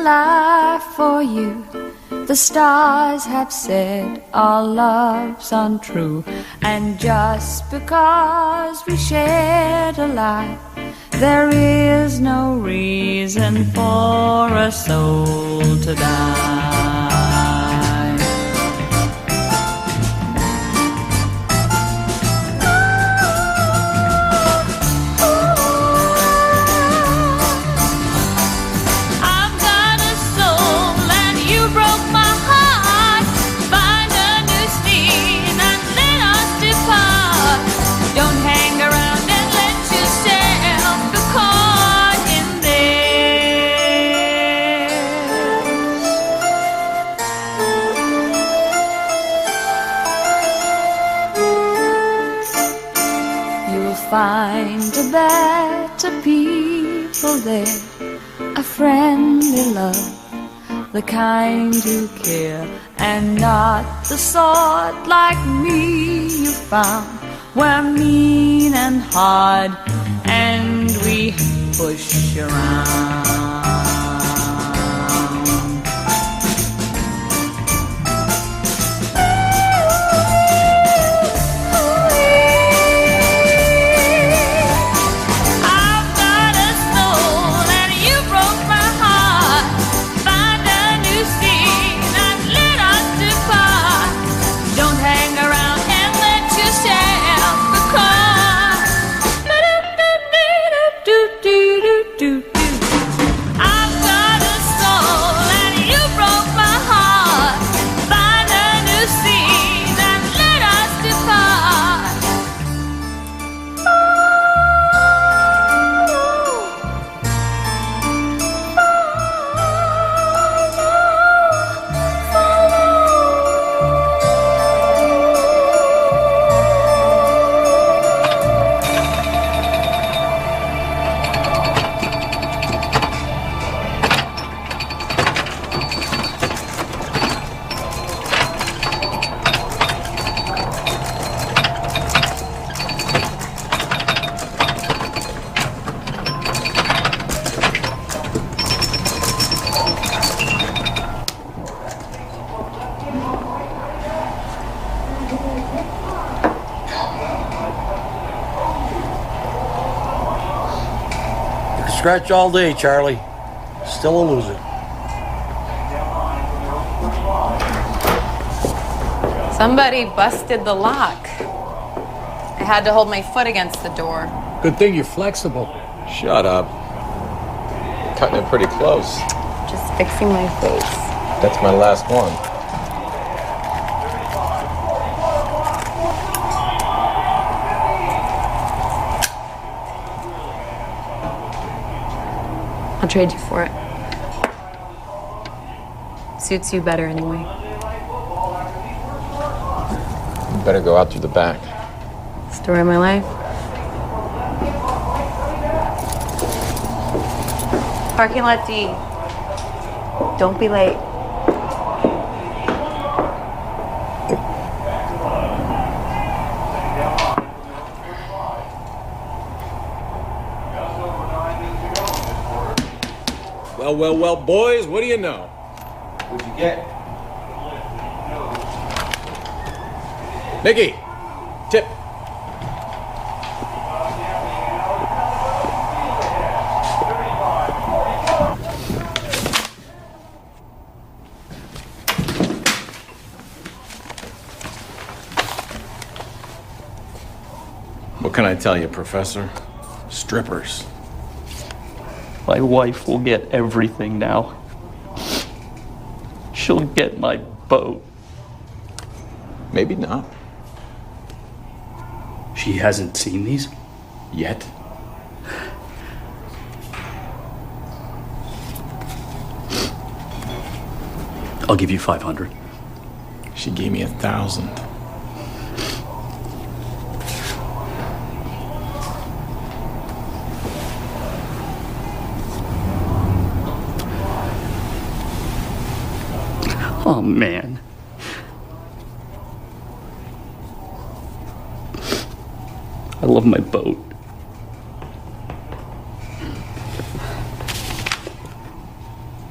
life for you. The stars have said our love's untrue, and just because we shared a life, there is no reason for a soul to die. Find a better people there, a friendly love, the kind who care, and not the sort like me you found. We're mean and hard, and we push around. Scratch all day, Charlie. Still a loser. Somebody busted the lock. I had to hold my foot against the door. Good thing you're flexible. Shut up. Cutting it pretty close. Just fixing my face. That's my last one. I'll trade you for it. Suits you better anyway. You better go out through the back. Story of my life. Parking lot D. Don't be late. Well, boys, what do you know? What'd you get? Nicky, tip. What can I tell you, Professor? Strippers. My wife will get everything now. She'll get my boat. Maybe not. She hasn't seen these? Yet. I'll give you 500. She gave me 1,000. Oh, man. I love my boat.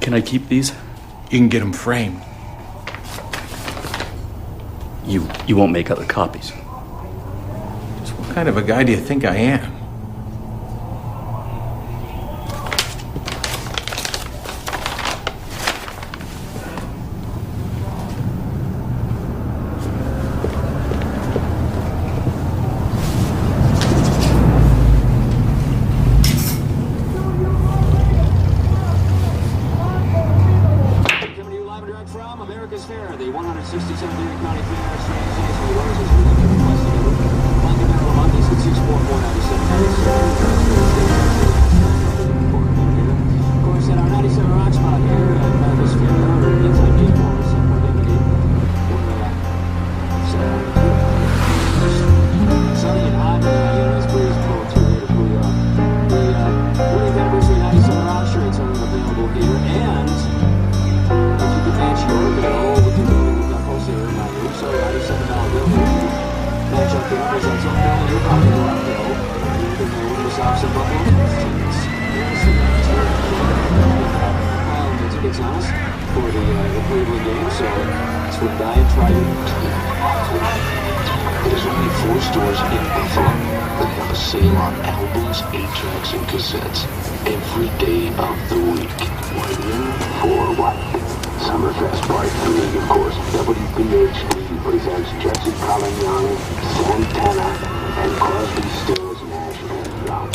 Can I keep these? You can get them framed. You won't make other copies. So what kind of a guy do you think I am? There's only 4 stores in Buffalo that have a sale on albums, 8-tracks, and cassettes every day of the week. For what? Summerfest Part 3, of course. WPHD presents Jesse Colin Young, Santana, and Crosby, Stills, Nash, and Young.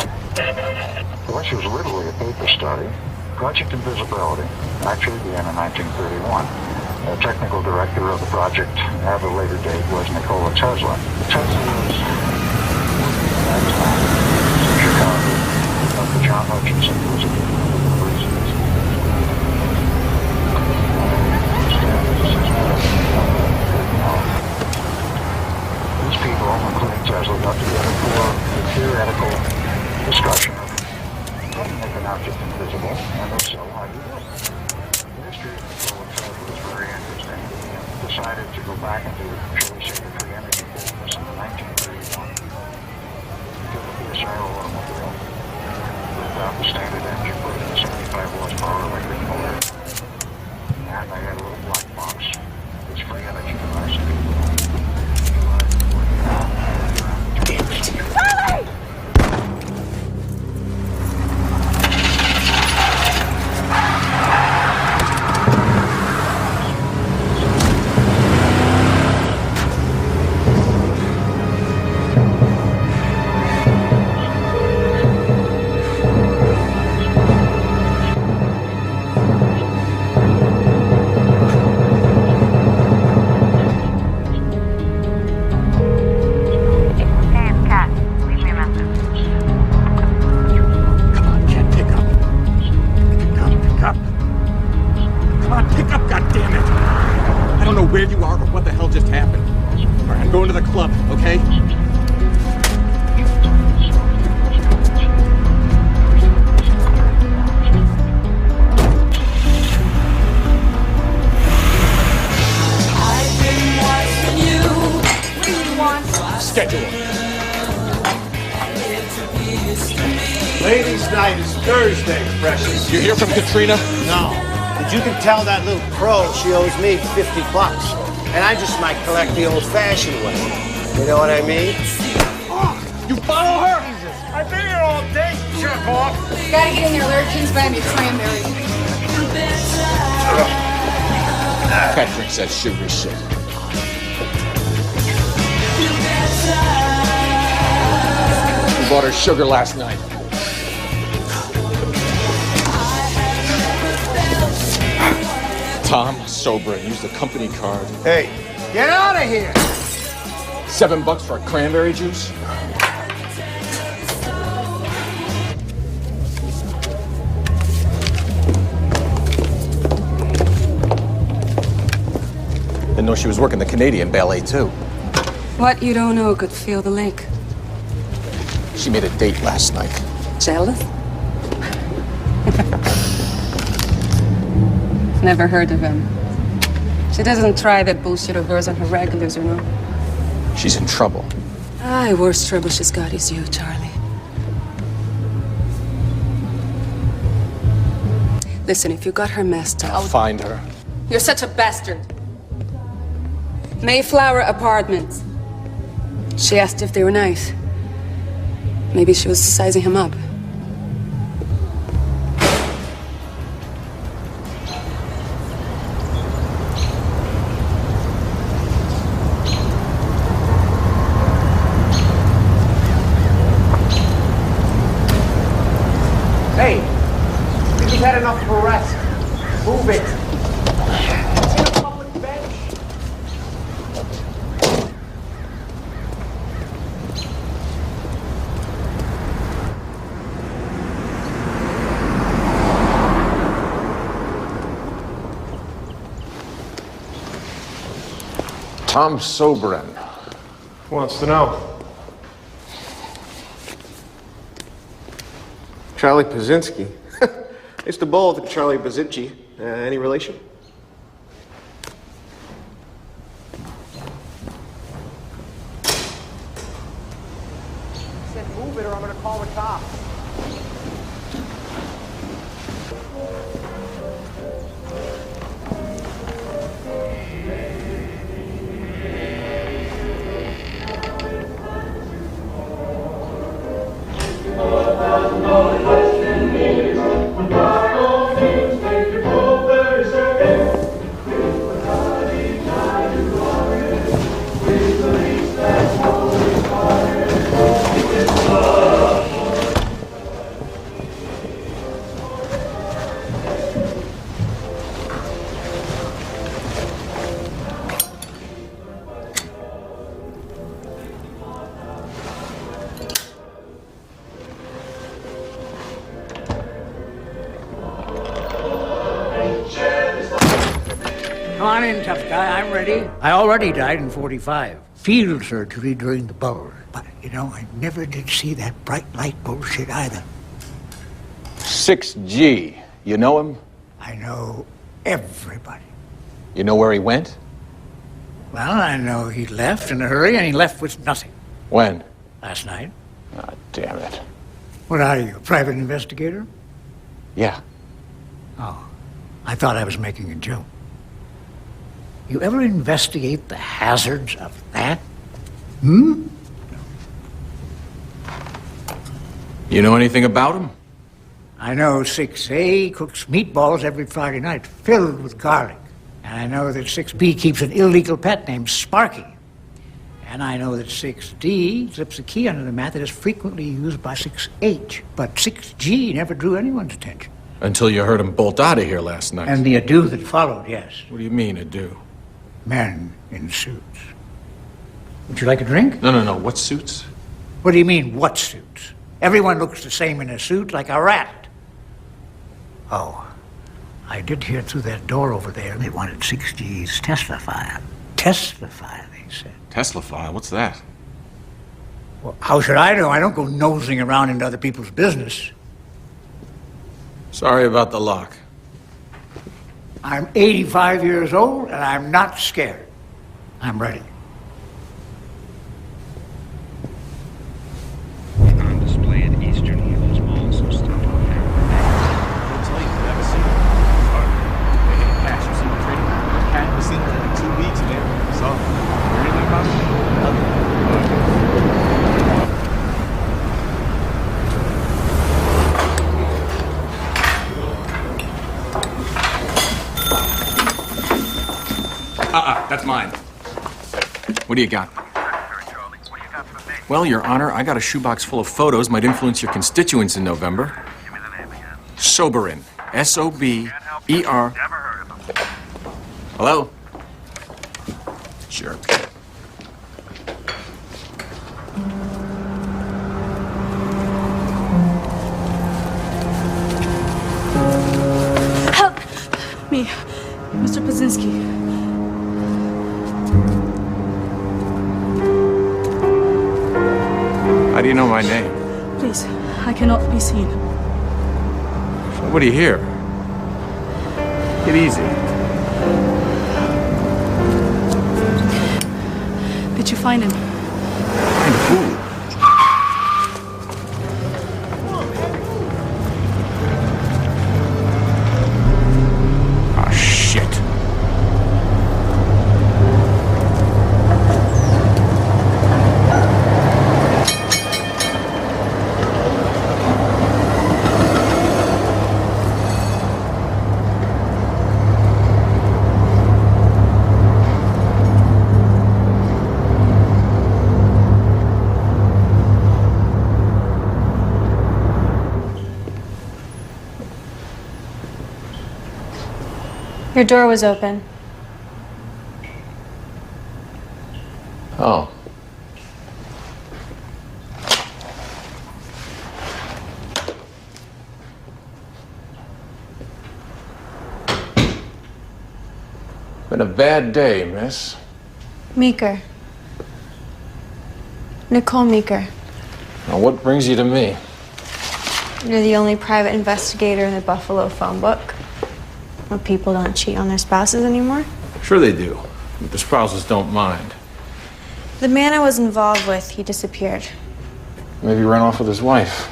Well, she was literally a paper study. Project Invisibility actually began in 1931. The technical director of the project at a later date was Nikola Tesla. Tesla was at the time in Chicago. Dr. John Hutchinson was a reasons. These people, including Tesla, got together for a theoretical discussion of how to make an object invisible, and if so, how do you do it? The history of Nikola Tesla was very interesting. He decided to go back into, shall we say, the free energy business in 1931. He took a PSI automobile, ripped out the standard engine, put it in a 75 horsepower electric motor, and they had a little black box. This free energy device. Damn it! Charlie! Where you are or what the hell just happened. All right, I'm going to the club, okay? Schedule. Ladies' night is Thursday, precious. You hear from Katrina? No. But you can tell that little crow she owes me $50. And I just might collect the old-fashioned way. You know what I mean? Oh, you follow her? Jesus. I've been here all day, jerk off. Gotta get in there, Lurchins, buy me a cranberry. Cat drinks that sugary shit. We bought her sugar last night. Tom, sober, and used the company card. Hey, get out of here! $7 for a cranberry juice? Didn't know she was working the Canadian ballet, too. What you don't know could feel the lake. She made a date last night. Jealous? Never heard of him. She doesn't try that bullshit of hers on her regulars, you know? She's in trouble. Aye, worst trouble she's got is you, Charlie. Listen, if you got her messed up... I'll find her. You're such a bastard. Mayflower Apartments. She asked if they were nice. Maybe she was sizing him up. Hey, you've had enough of a rest. Move it. It's in a public bench. Tom Soberin. Who wants to know? Charlie Pazinski. It's the bowl to Charlie Bazinci. Any relation? I said move it or I'm gonna call the cops. Come on in, tough guy. I'm ready. I already died in 45. Field surgery during the bulge. But, you know, I never did see that bright light bullshit either. 6G. You know him? I know everybody. You know where he went? Well, I know he left in a hurry, and he left with nothing. When? Last night. Ah, damn it. What are you, a private investigator? Yeah. Oh, I thought I was making a joke. You ever investigate the hazards of that? Hmm? You know anything about him? I know 6A cooks meatballs every Friday night, filled with garlic. And I know that 6B keeps an illegal pet named Sparky. And I know that 6D slips a key under the mat that is frequently used by 6H. But 6G never drew anyone's attention. Until you heard him bolt out of here last night. And the ado that followed, yes. What do you mean, ado? Men in suits. Would you like a drink? No. What suits? What do you mean, what suits? Everyone looks the same in a suit, like a rat. Oh, I did hear through that door over there they wanted 6G's Tesla file. Tesla file, they said. Tesla file? What's that? Well, how should I know? I don't go nosing around into other people's business. Sorry about the lock. I'm 85 years old, and I'm not scared. I'm ready. On display at Eastern Hills Mall, some stuff on there. I'll tell you, never seen it. They hit cash. You seen the trading? I haven't seen it in like 2 weeks, man. So, anything about it? That's mine. What do you got? Well, Your Honor, I got a shoebox full of photos might influence your constituents in November. Give me the name again. Soberin. S-O-B-E-R. Never heard of him. Hello? Jerk. Help me, Mr. Pazinski. How do you know my name? Please, I cannot be seen. Nobody here. Get easy. Did you find him? Find who? Your door was open. Oh. Been a bad day, miss. Meeker. Nicole Meeker. Now, what brings you to me? You're the only private investigator in the Buffalo phone book. Well, people don't cheat on their spouses anymore. Sure they do, but the spouses don't mind. The man I was involved with, he disappeared. Maybe he ran off with his wife.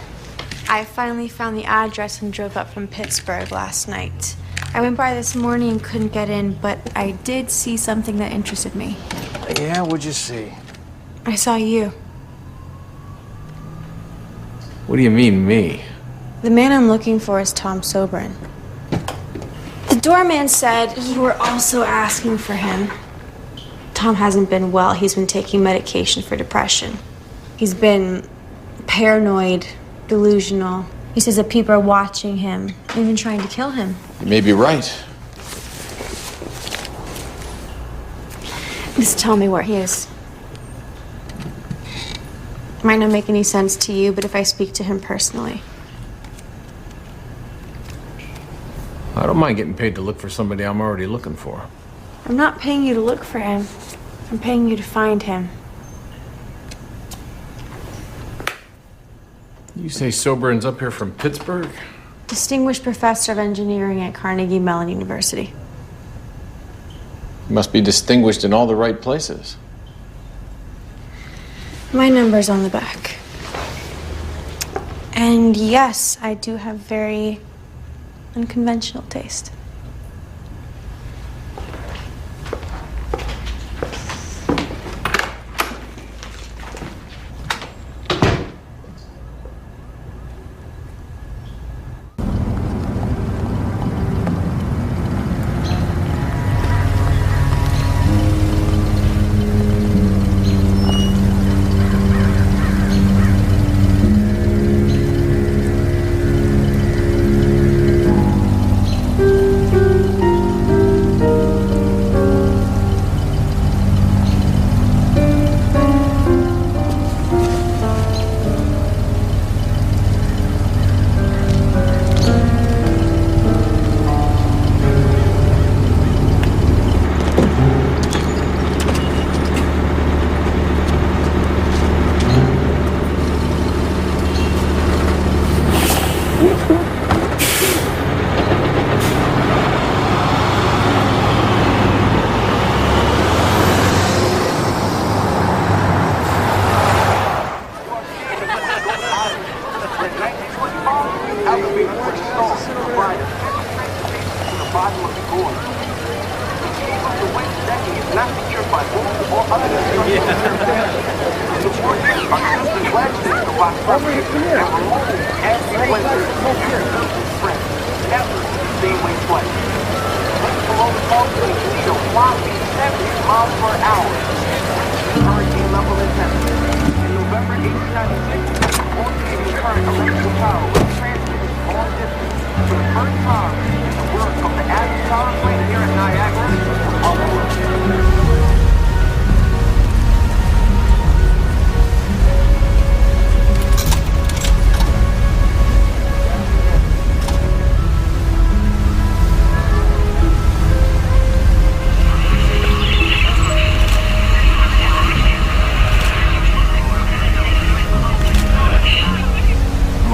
I finally found the address and drove up from Pittsburgh last night. I went by this morning and couldn't get in, but I did see something that interested me. Yeah, what'd you see? I saw you. What do you mean, me? The man I'm looking for is Tom Sobran. The doorman said you were also asking for him. Tom hasn't been well. He's been taking medication for depression. He's been paranoid, delusional. He says that people are watching him, even trying to kill him. You may be right. Just tell me where he is. Might not make any sense to you, but if I speak to him personally. I don't mind getting paid to look for somebody I'm already looking for. I'm not paying you to look for him. I'm paying you to find him. You say Sobran's up here from Pittsburgh? Distinguished professor of engineering at Carnegie Mellon University. You must be distinguished in all the right places. My number's on the back. And yes, I do have very unconventional taste.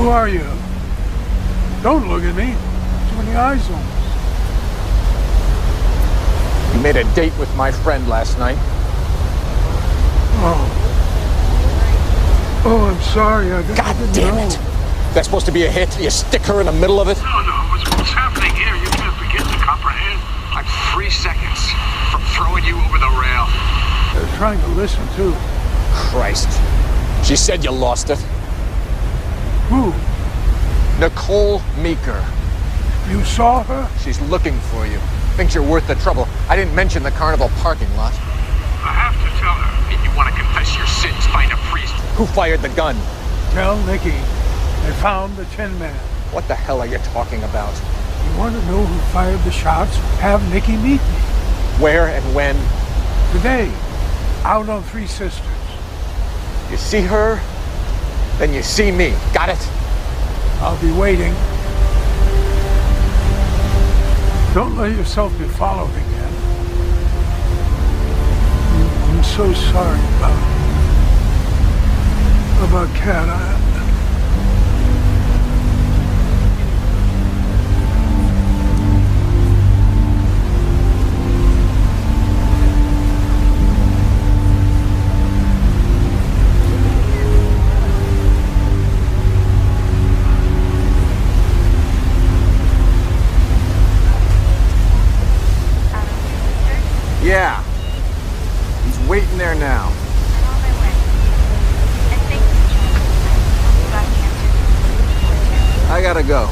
Who are you? Don't look at me. Too many eyes on me. You made a date with my friend last night. Oh, I'm sorry. God damn it! That's supposed to be a hit. You stick her in the middle of it. No. What's happening here? You can't begin to comprehend. I'm 3 seconds from throwing you over the rail. They're trying to listen, too. Christ. She said you lost it. Who? Nicole Meeker. You saw her? She's looking for you. Thinks you're worth the trouble. I didn't mention the carnival parking lot. I have to tell her. If you want to confess your sins, find a priest. Who fired the gun? Tell Nikki. They found the Tin Man. What the hell are you talking about? You want to know who fired the shots? Have Nikki meet me. Where and when? Today, out on Three Sisters. You see her, then you see me. Got it? I'll be waiting. Don't let yourself be followed again. I'm so sorry about Kat. Yeah. He's waiting there now. I gotta go.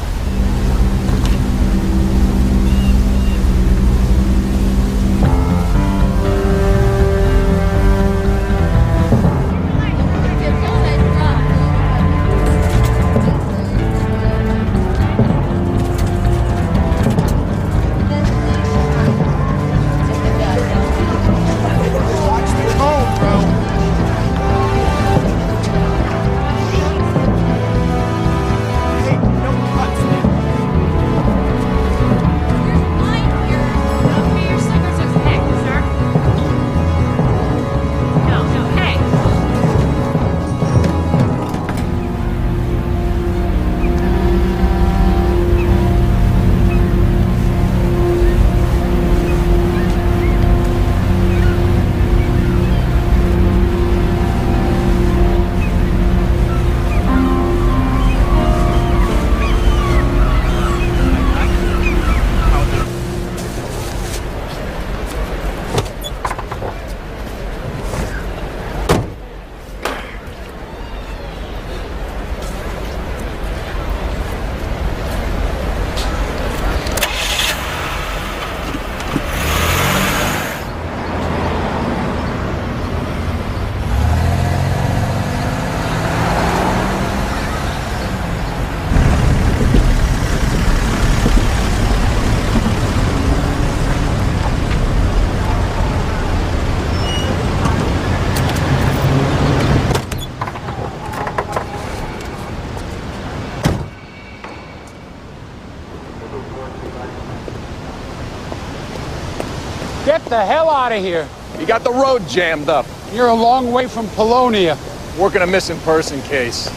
Get the hell out of here. You got the road jammed up. You're a long way from Polonia. Working a missing person case.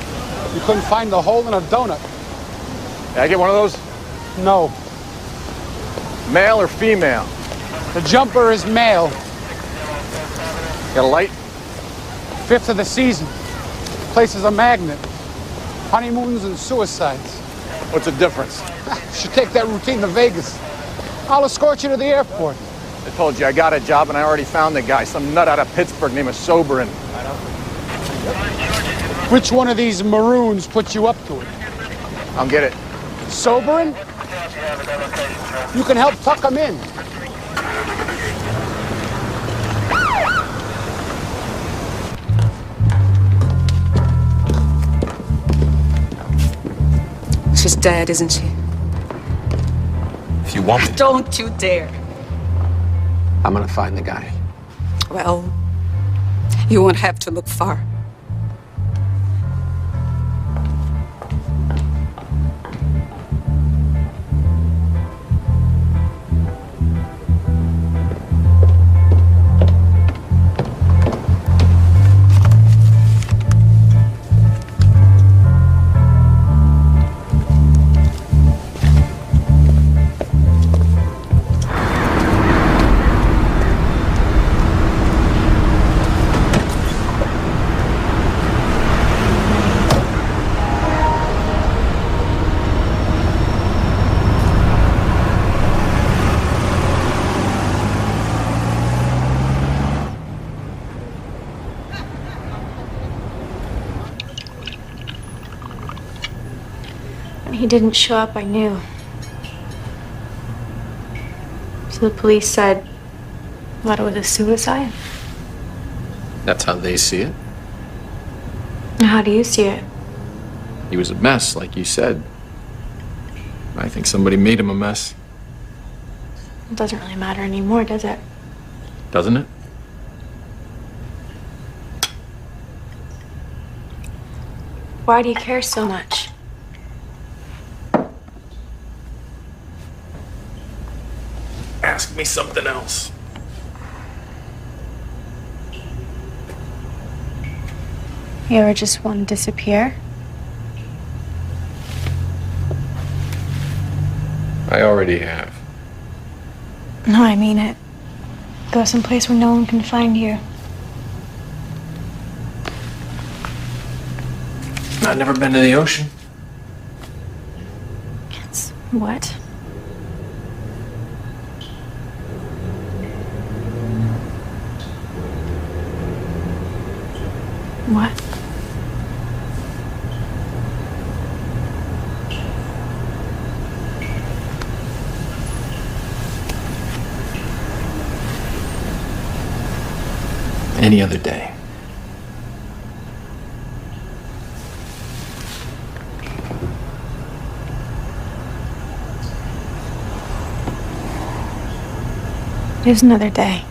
You couldn't find the hole in a donut. Can I get one of those? No. Male or female? The jumper is male. Got a light? 5th of the season. Place is a magnet. Honeymoons and suicides. What's the difference? You should take that routine to Vegas. I'll escort you to the airport. I told you I got a job and I already found the guy. Some nut out of Pittsburgh named Soberin. Which one of these maroons put you up to it? I'll get it. Soberin? You can help tuck him in. She's dead, isn't she? If you want me. Don't you dare. I'm gonna find the guy. Well, you won't have to look far. When he didn't show up, I knew. So the police said that it was a suicide? That's how they see it. How do you see it? He was a mess, like you said. I think somebody made him a mess. It doesn't really matter anymore, does it? Doesn't it? Why do you care so much? Ask me something else. You ever just want to disappear? I already have. No, I mean it. Go someplace where no one can find you. I've never been to the ocean. It's what? What? Any other day. There's another day.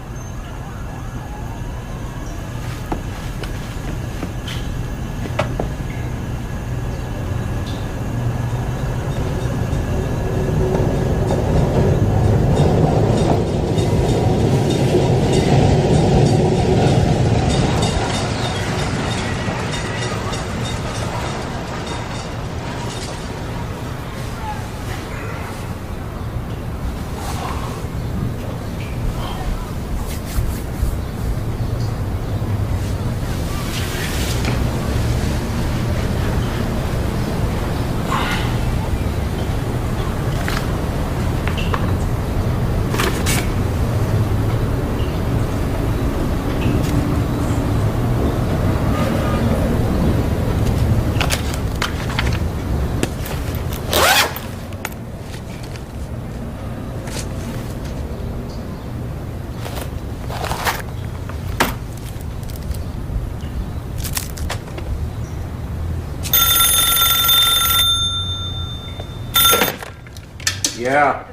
Yeah.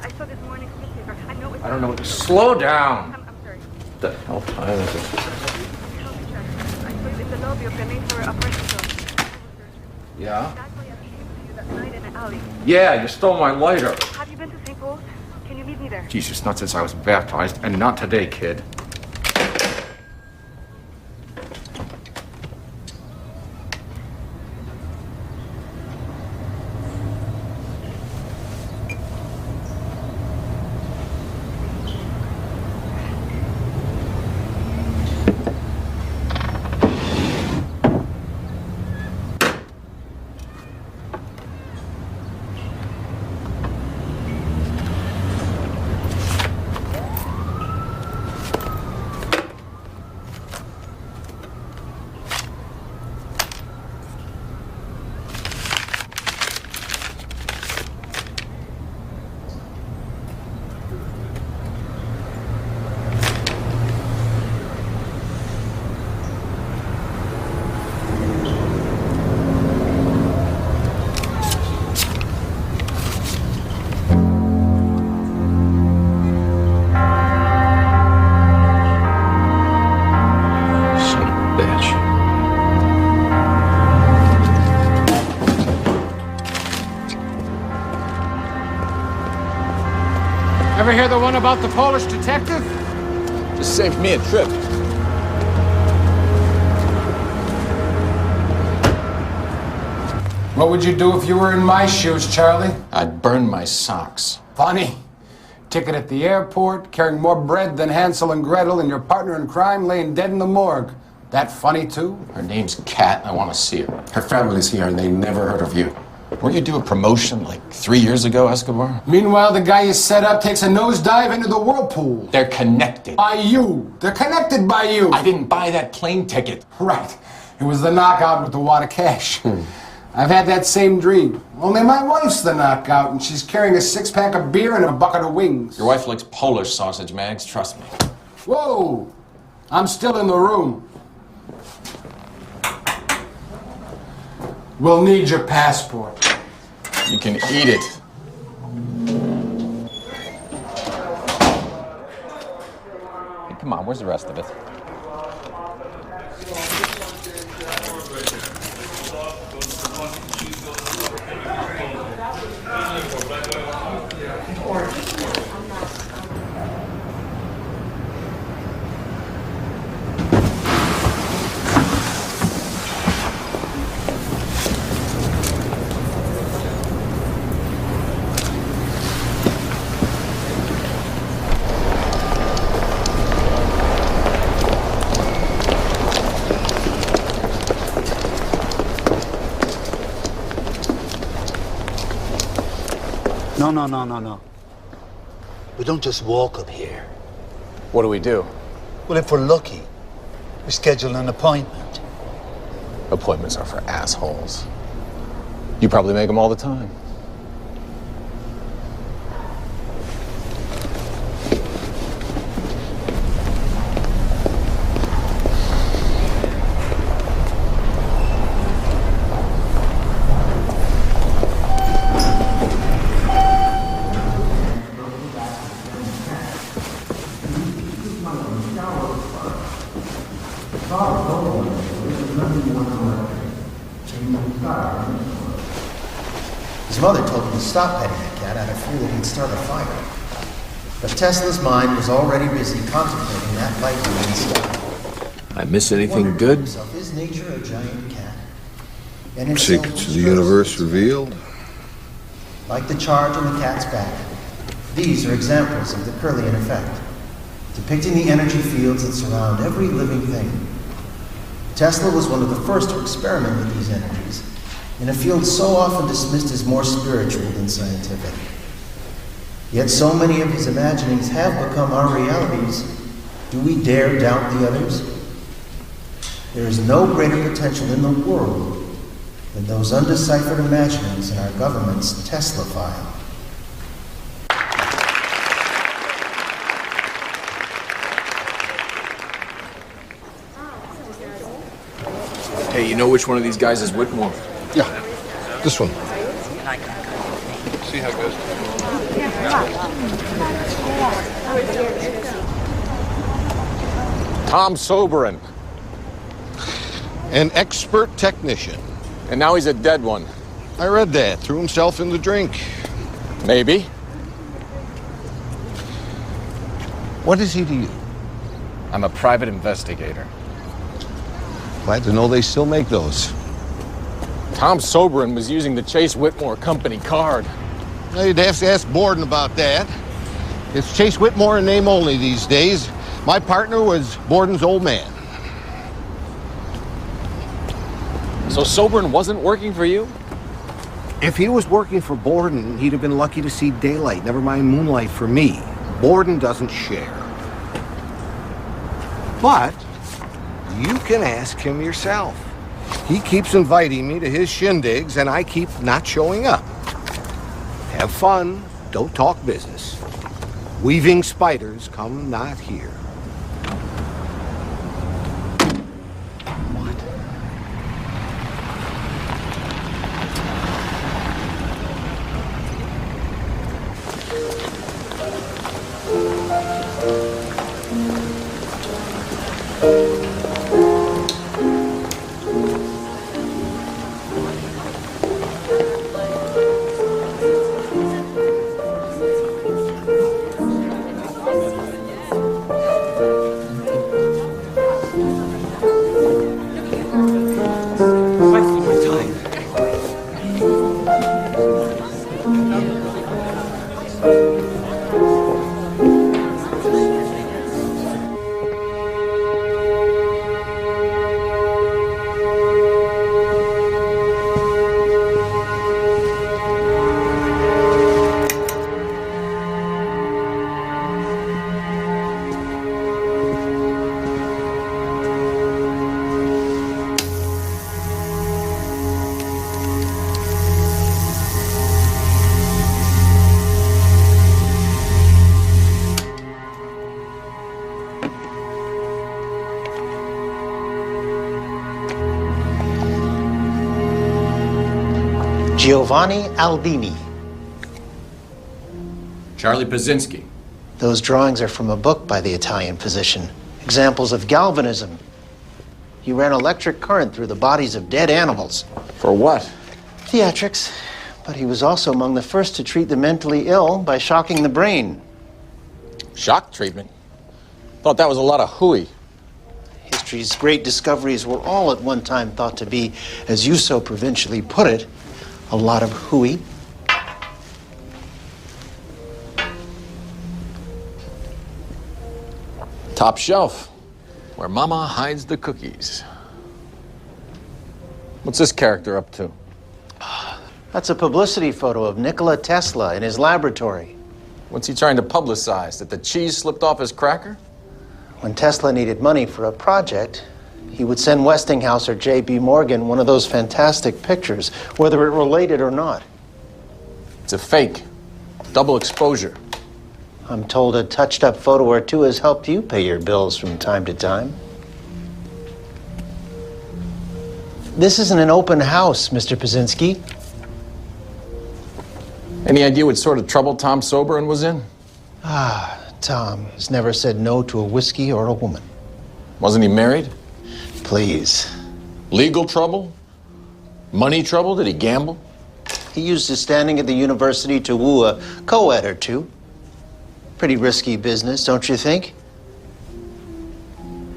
I saw this morning's newspaper. I know it's... I don't know what... Slow down! I'm sorry. What the hell time is it? I saw you in the lobby of the main for a person. Yeah? That's why I came to you that night in the alley. Yeah, you stole my lighter. Have you been to St. Paul's? Can you meet me there? Jesus, not since I was baptized, and not today, kid. Ever hear the one about the Polish detective? Just saved me a trip. What would you do if you were in my shoes, Charlie? I'd burn my socks. Funny. Ticket at the airport, carrying more bread than Hansel and Gretel, and your partner in crime laying dead in the morgue. That funny, too? Her name's Kat, and I want to see her. Her family's here, and they never heard of you. Weren't you due a promotion like 3 years ago, Escobar? Meanwhile, the guy you set up takes a nosedive into the whirlpool. They're connected. By you. They're connected by you. I didn't buy that plane ticket. Right. It was the knockout with the wad of cash. I've had that same dream. Only my wife's the knockout, and she's carrying a six-pack of beer and a bucket of wings. Your wife likes Polish sausage, Mags. Trust me. Whoa! I'm still in the room. We'll need your passport. You can eat it. Come on, where's the rest of it? No. We don't just walk up here. What do we do? Well, if we're lucky, we schedule an appointment. Appointments are for assholes. You probably make them all the time. His mother told him to stop petting the cat out of fear that he'd start a fire. But Tesla's mind was already busy contemplating that light in the sky. I miss anything good? Is nature a giant cat? And Secrets of the universe revealed? Like the charge on the cat's back, these are examples of the Curlian effect, depicting the energy fields that surround every living thing. Tesla was one of the first to experiment with these energies, in a field so often dismissed as more spiritual than scientific. Yet so many of his imaginings have become our realities. Do we dare doubt the others? There is no greater potential in the world than those undeciphered imaginings in our government's Tesla file. Hey, you know which one of these guys is Whitmore? Yeah, this one. See how it goes. Tom Soberin. An expert technician. And now he's a dead one. I read that. Threw himself in the drink. Maybe. What is he to you? I'm a private investigator. Glad to know they still make those. Tom Soberin was using the Chase Whitmore company card. Now you'd have to ask Borden about that. It's Chase Whitmore in name only these days. My partner was Borden's old man. So Soberin wasn't working for you? If he was working for Borden, he'd have been lucky to see daylight, never mind moonlight for me. Borden doesn't share. But you can ask him yourself. He keeps inviting me to his shindigs, and I keep not showing up. Have fun, don't talk business. Weaving spiders come not here. Giovanni Albini. Charlie Pazinski. Those drawings are from a book by the Italian physician. Examples of galvanism. He ran electric current through the bodies of dead animals. For what? Theatrics. But he was also among the first to treat the mentally ill by shocking the brain. Shock treatment? Thought that was a lot of hooey. History's great discoveries were all at one time thought to be, as you so provincially put it, a lot of hooey. Top shelf, where Mama hides the cookies. What's this character up to? That's a publicity photo of Nikola Tesla in his laboratory. What's he trying to publicize? That the cheese slipped off his cracker? When Tesla needed money for a project, he would send Westinghouse or J.B. Morgan one of those fantastic pictures, whether it related or not. It's a fake. Double exposure. I'm told a touched-up photo or two has helped you pay your bills from time to time. This isn't an open house, Mr. Pazinski. Any idea what sort of trouble Tom Soberin was in? Tom has never said no to a whiskey or a woman. Wasn't he married? Please. Legal trouble? Money trouble? Did he gamble? He used his standing at the university to woo a co-ed or two. Pretty risky business, don't you think?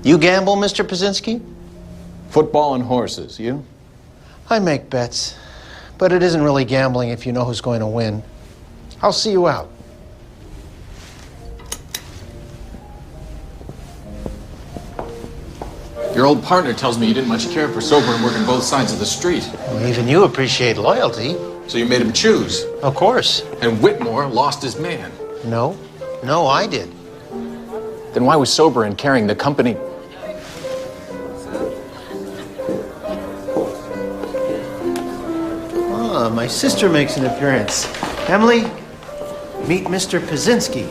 You gamble, Mr. Pazinski? Football and horses, you? I make bets, but it isn't really gambling if you know who's going to win. I'll see you out. Your old partner tells me you didn't much care for Soberin working both sides of the street. Well, even you appreciate loyalty. So you made him choose? Of course. And Whitmore lost his man. No, I did. Then why was Soberin carrying the company? My sister makes an appearance. Emily, meet Mr. Pazinski.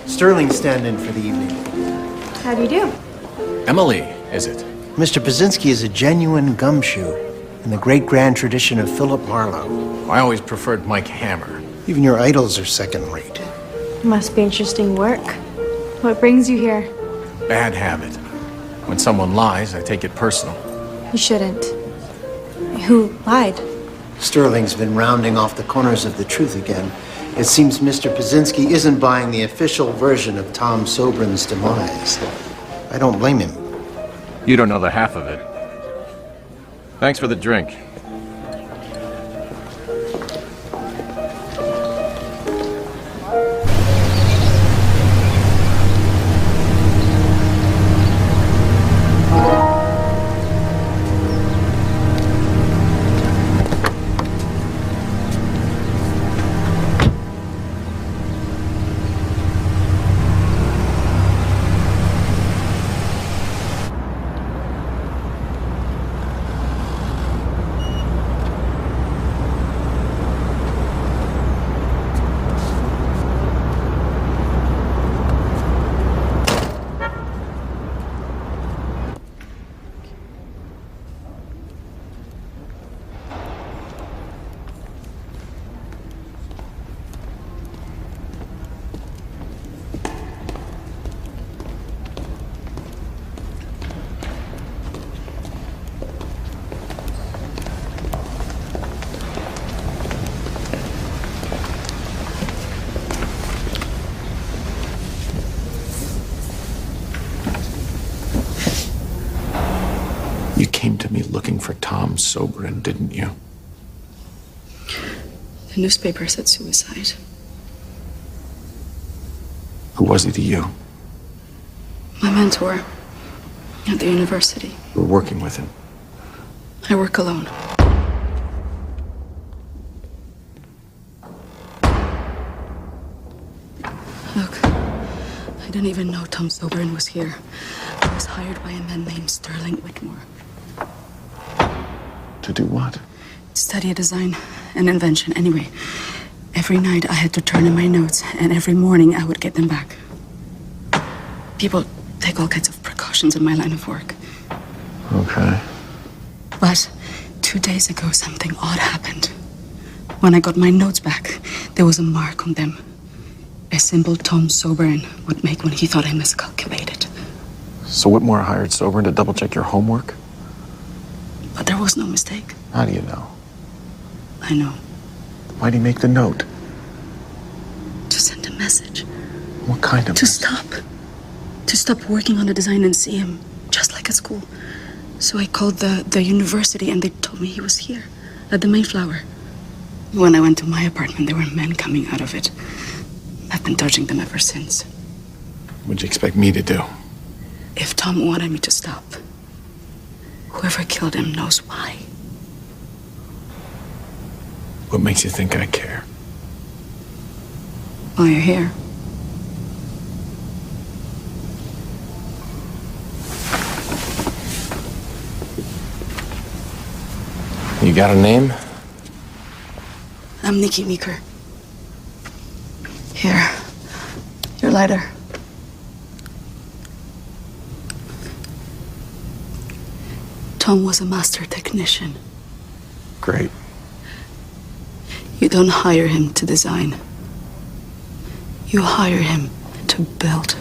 Sterling's stand-in for the evening. How do you do? Emily, is it? Mr. Pazinski is a genuine gumshoe in the great-grand tradition of Philip Marlowe. I always preferred Mike Hammer. Even your idols are second-rate. Must be interesting work. What brings you here? Bad habit. When someone lies, I take it personal. You shouldn't. Who lied? Sterling's been rounding off the corners of the truth again. It seems Mr. Pazinski isn't buying the official version of Tom Soberin's demise. I don't blame him. You don't know the half of it. Thanks for the drink. You came to me looking for Tom Soberin, didn't you? The newspaper said suicide. Who was he to you? My mentor at the university. You were working with him. I work alone. Look, I didn't even know Tom Soberin was here. I was hired by a man named Sterling Whitmore. To do what? Study a design and invention. Anyway, every night I had to turn in my notes, and every morning I would get them back. People take all kinds of precautions in my line of work. Okay. But 2 days ago, something odd happened. When I got my notes back, there was a mark on them. A simple Tom Soberin would make when he thought I miscalculated. So Whitmore hired Soberin to double-check your homework? But there was no mistake. How do you know? I know. Why'd he make the note? To send a message. What kind of To stop. To stop working on the design and see him, just like at school. So I called the university and they told me he was here, at the Mayflower. When I went to my apartment, there were men coming out of it. I've been dodging them ever since. What'd you expect me to do? If Tom wanted me to stop, whoever killed him knows why. What makes you think I care? Well, you're here. You got a name? I'm Nikki Meeker. Here, your lighter. Tom was a master technician. Great. You don't hire him to design. You hire him to build.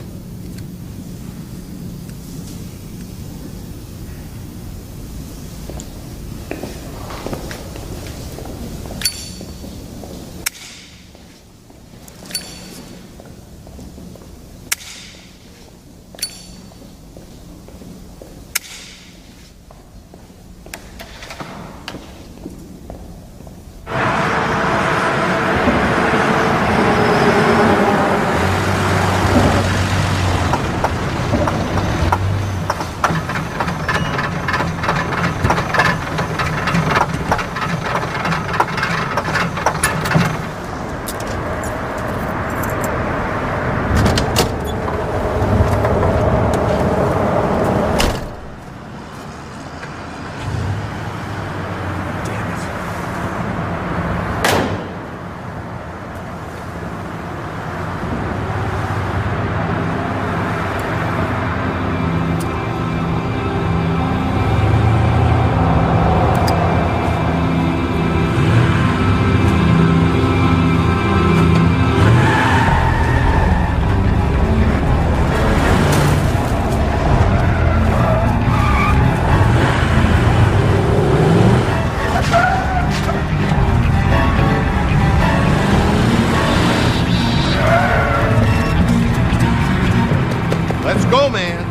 Go, man.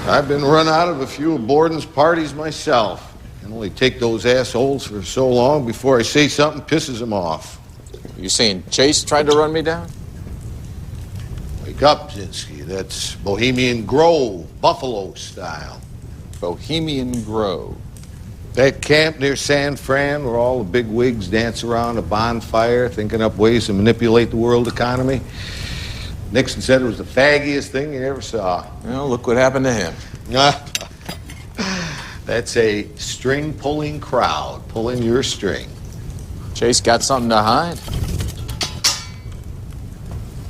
I've been run out of a few of Borden's parties myself. I can only take those assholes for so long before I say something pisses them off. You saying Chase tried to run me down? Wake up, Zinsky. That's Bohemian Grove, Buffalo style. Bohemian Grove. That camp near San Fran where all the big wigs dance around a bonfire thinking up ways to manipulate the world economy. Nixon said it was the faggiest thing you ever saw. Well, look what happened to him. That's a string-pulling crowd pulling your string. Chase got something to hide?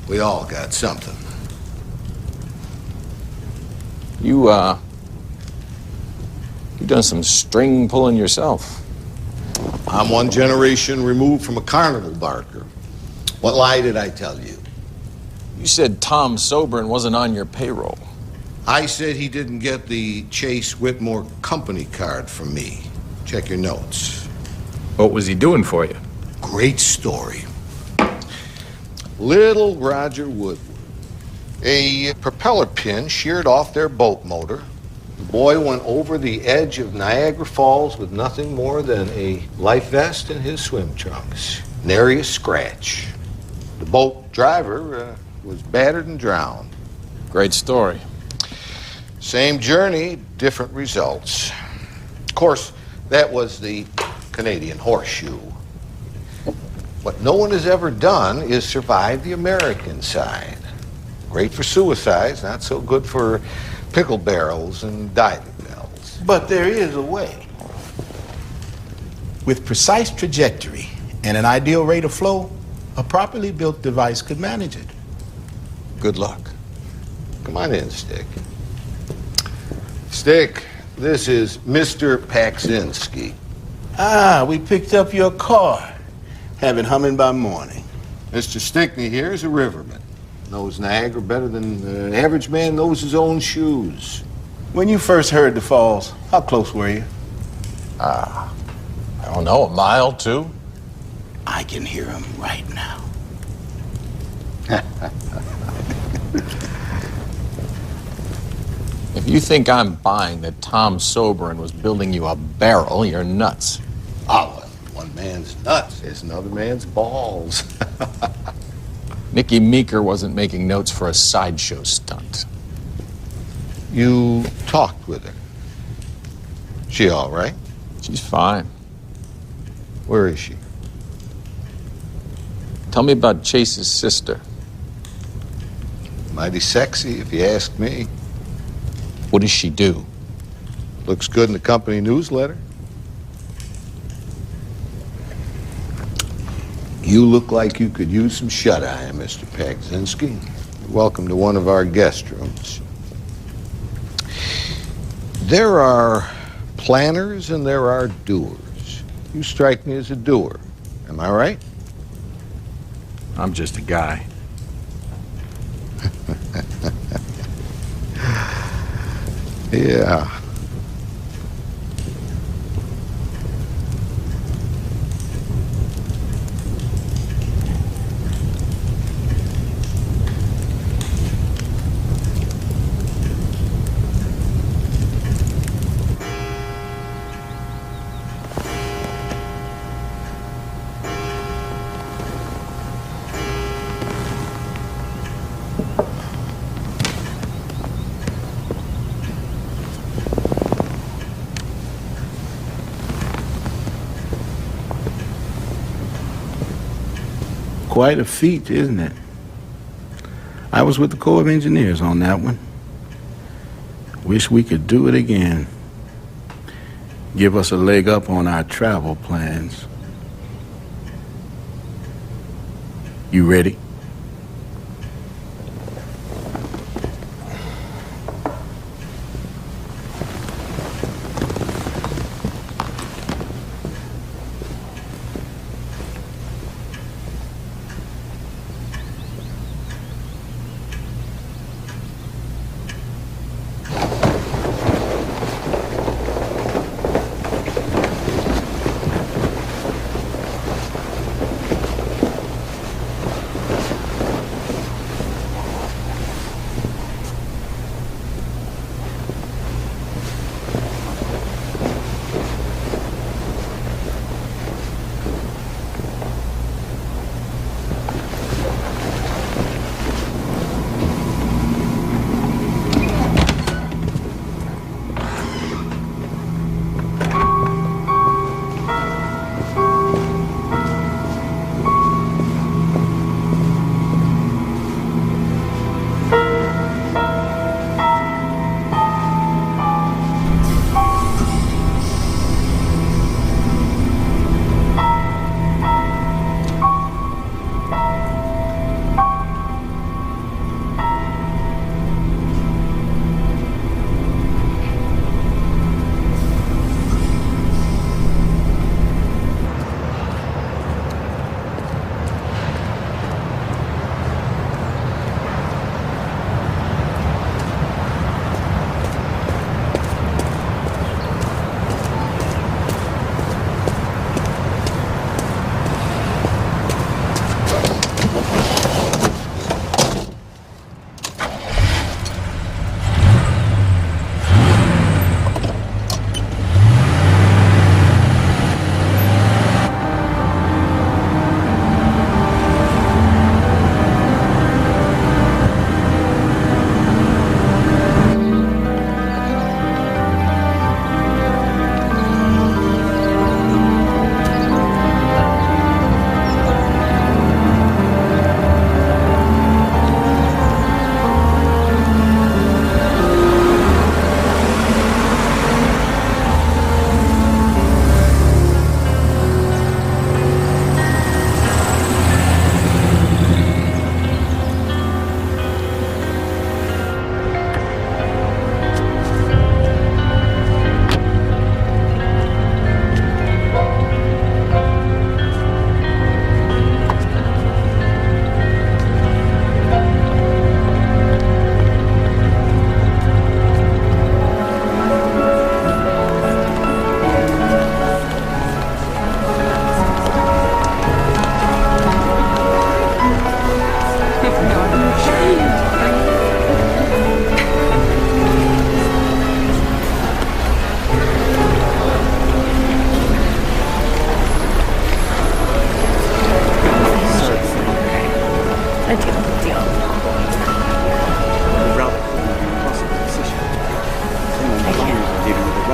We all got something. You done some string pulling yourself. I'm one generation removed from a carnival barker. What lie did I tell you? You said Tom Soberin wasn't on your payroll. I said he didn't get the Chase Whitmore company card from me. Check your notes. What was he doing for you? Great story. Little Roger Woodward. A propeller pin sheared off their boat motor. The boy went over the edge of Niagara Falls with nothing more than a life vest and his swim trunks. Nary a scratch. The boat driver was battered and drowned. Great story. Same journey, different results. Of course, that was the Canadian horseshoe. What no one has ever done is survive the American side. Great for suicides, not so good for pickle barrels and diving bells. But there is a way. With precise trajectory and an ideal rate of flow, a properly built device could manage it. Good luck. Come on in, Stick. Stick, this is Mr. Paksinski. Ah, we picked up your car. Have it humming by morning. Mr. Stickney here is a riverman. Knows Niagara better than the average man knows his own shoes. When you first heard the falls, how close were you? I don't know, a mile, 2? I can hear him right now. If you think I'm buying that Tom Sobran was building you a barrel, you're nuts. Oh, well, one man's nuts is another man's balls. Nicky Meeker wasn't making notes for a sideshow stunt. You talked with her. She all right? She's fine. Where is she? Tell me about Chase's sister. Mighty sexy, if you ask me. What does she do? Looks good in the company newsletter. You look like you could use some shut-eye, Mr. Paksinski. Welcome to one of our guest rooms. There are planners and there are doers. You strike me as a doer. Am I right? I'm just a guy. Yeah. Quite a feat, isn't it? I was with the Corps of Engineers on that one. Wish we could do it again. Give us a leg up on our travel plans. You ready?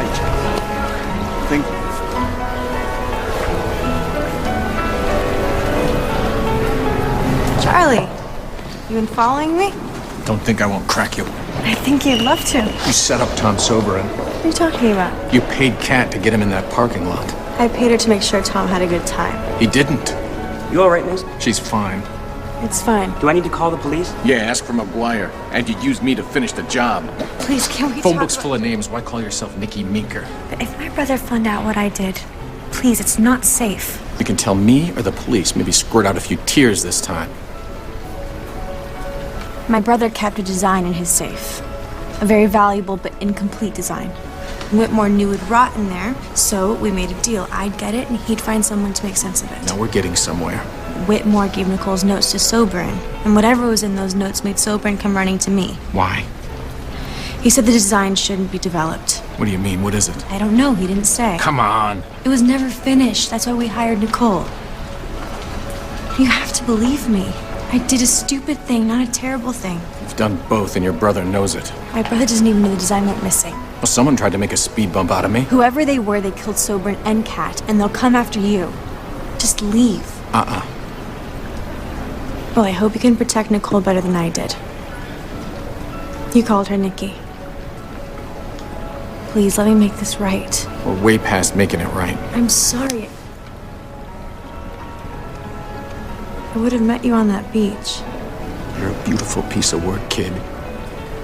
right. Think. Charlie, you been following me? Don't think I won't crack you. I think you'd love to. You set up Tom Soberin. What are you talking about? You paid Kat to get him in that parking lot. I paid her to make sure Tom had a good time. He didn't. You all right, miss? She's fine. It's fine. Do I need to call the police? Yeah, ask for McGuire. And you use me to finish the job. Please, can we Phone talk book's full of names. Why call yourself Nicky Meeker? But if my brother found out what I did, please, it's not safe. You can tell me or the police. Maybe squirt out a few tears this time. My brother kept a design in his safe. A very valuable but incomplete design. Whitmore knew it'd rot in there, so we made a deal. I'd get it, and he'd find someone to make sense of it. Now we're getting somewhere. Whitmore gave Nicole's notes to Soberin, and whatever was in those notes made Soberin come running to me. Why? He said the design shouldn't be developed. What do you mean? What is it? I don't know. He didn't say. Come on. It was never finished. That's why we hired Nicole. You have to believe me. I did a stupid thing, not a terrible thing. You've done both, and your brother knows it. My brother doesn't even know the design went missing. Well, someone tried to make a speed bump out of me. Whoever they were, they killed Soberin and Kat, and they'll come after you. Just leave. Well, I hope you can protect Nicole better than I did. You called her Nikki. Please, let me make this right. We're way past making it right. I'm sorry. I would have met you on that beach. You're a beautiful piece of work, kid.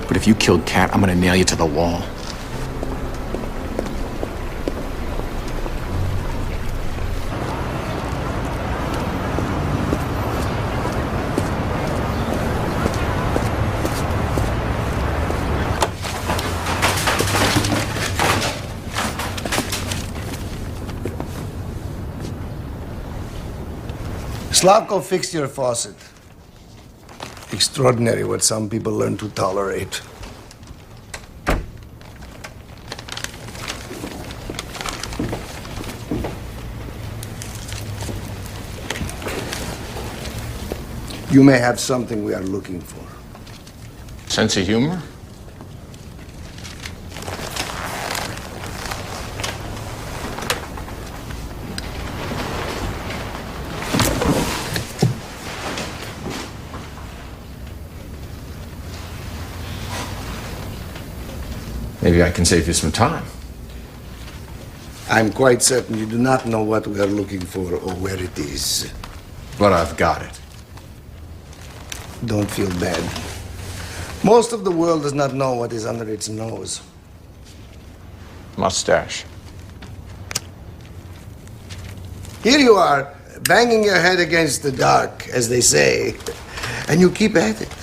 But if you killed Kat, I'm gonna nail you to the wall. Slavko fixed your faucet. Extraordinary what some people learn to tolerate. You may have something we are looking for. Sense of humor? Maybe I can save you some time. I'm quite certain you do not know what we are looking for or where it is. But I've got it. Don't feel bad. Most of the world does not know what is under its nose. Mustache. Here you are, banging your head against the dark, as they say, and you keep at it.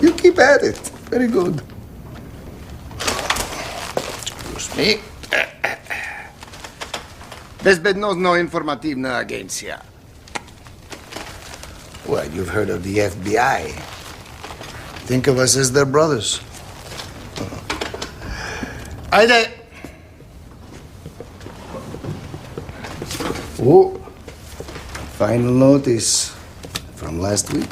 You keep at it. Very good. Excuse me. Bezbednozno informativna agencja. Well, you've heard of the FBI. Think of us as their brothers. Haydi. Oh, final notice from last week.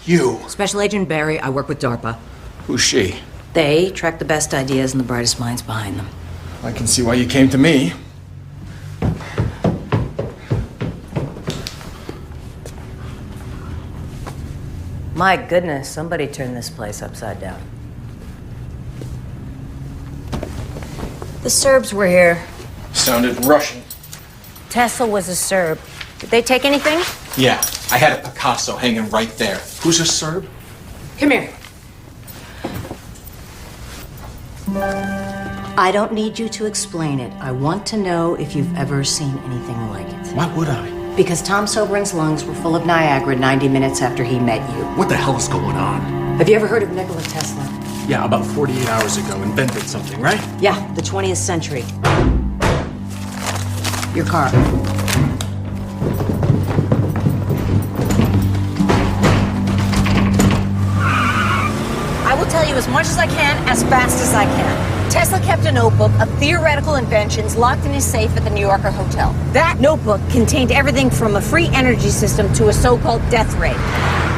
You. Special Agent Barry, I work with DARPA. Who's she? They track the best ideas and the brightest minds behind them. I can see why you came to me. My goodness, somebody turned this place upside down. The Serbs were here. Sounded Russian. Tesla was a Serb. Did they take anything? Yeah, I had a Picasso hanging right there. Who's a Serb? Come here. I don't need you to explain it. I want to know if you've ever seen anything like it. Why would I? Because Tom Soberin's lungs were full of Niagara 90 minutes after he met you. What the hell is going on? Have you ever heard of Nikola Tesla? Yeah, about 48 hours ago, invented something, right? Yeah, the 20th century. Your car. I will tell you as much as I can, as fast as I can. Tesla kept a notebook of theoretical inventions locked in his safe at the New Yorker hotel. That notebook contained everything from a free energy system to a so-called death ray.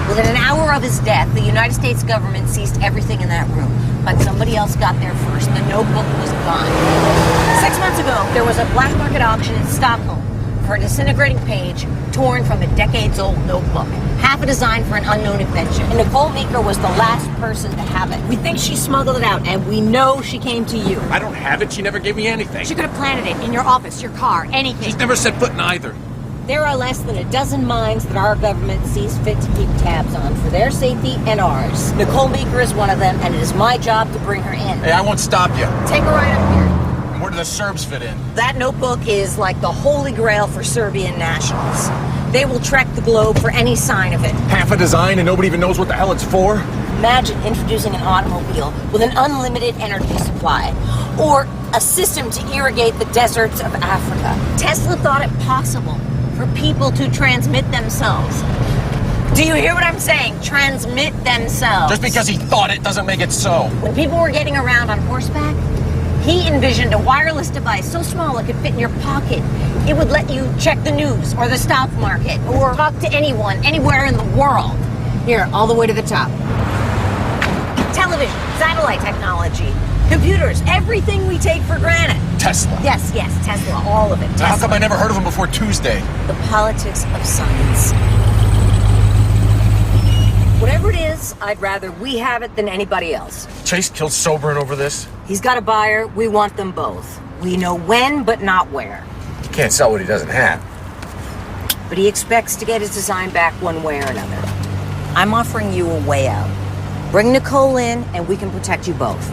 Within an hour of his death, the United States government seized everything in that room. But somebody else got there first. The notebook was gone. 6 months ago, there was a black market auction in Stockholm for a disintegrating page torn from a decades-old notebook. Half a design for an unknown invention. And Nicole Meeker was the last person to have it. We think she smuggled it out, and we know she came to you. I don't have it. She never gave me anything. She could have planted it in your office, your car, anything. She's never set foot in either. There are less than a dozen mines that our government sees fit to keep tabs on for their safety and ours. Nicole Meeker is one of them, and it is my job to bring her in. Hey, I won't stop you. Take her right up here. And where do the Serbs fit in? That notebook is like the holy grail for Serbian nationals. They will trek the globe for any sign of it. Half a design and nobody even knows what the hell it's for? Imagine introducing an automobile with an unlimited energy supply, or a system to irrigate the deserts of Africa. Tesla thought it possible for people to transmit themselves. Do you hear what I'm saying? Transmit themselves. Just because he thought it doesn't make it so. When people were getting around on horseback, he envisioned a wireless device so small it could fit in your pocket. It would let you check the news or the stock market or talk to anyone, anywhere in the world. Here, all the way to the top. Television, satellite technology, computers, everything we take for granted. Tesla. Yes, Tesla, all of it. How come I never heard of him before Tuesday? The politics of science. Whatever it is, I'd rather we have it than anybody else. Chase killed Soberin over this? He's got a buyer. We want them both. We know when, but not where. He can't sell what he doesn't have. But he expects to get his design back one way or another. I'm offering you a way out. Bring Nicole in, and we can protect you both.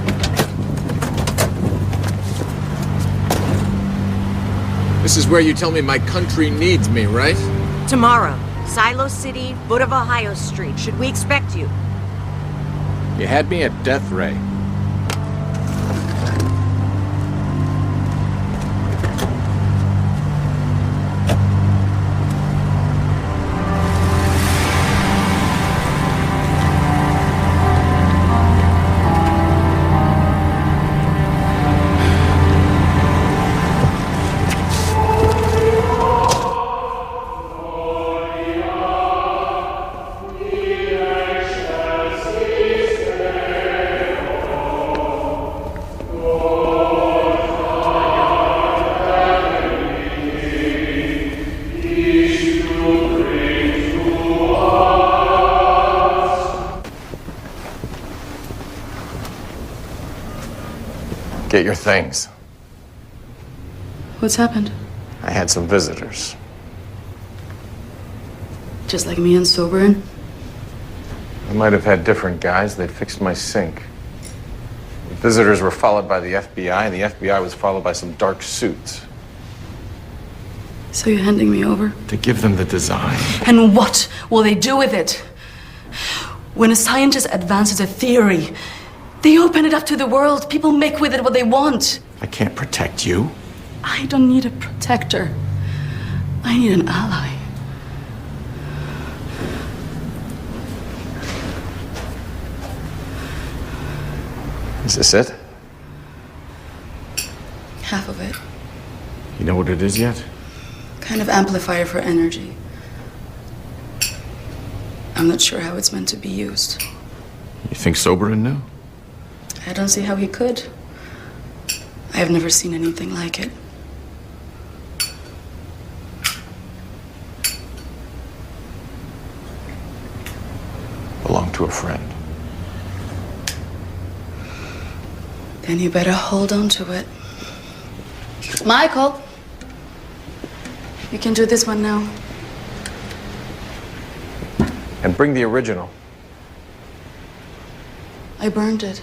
This is where you tell me my country needs me, right? Tomorrow, Silo City, foot of Ohio Street. Should we expect you? You had me at death ray. Get your things. What's happened? I had some visitors. Just like me and Soberin? I might have had different guys. They fixed my sink. The visitors were followed by the FBI, and the FBI was followed by some dark suits. So you're handing me over? To give them the design. And what will they do with it? When a scientist advances a theory, they open it up to the world. People make with it what they want. I can't protect you. I don't need a protector. I need an ally. Is this it? Half of it. You know what it is yet? Kind of amplifier for energy. I'm not sure how it's meant to be used. You think Soberin knew? I don't see how he could. I have never seen anything like it. Belonged to a friend. Then you better hold on to it. Michael! You can do this one now. And bring the original. I burned it.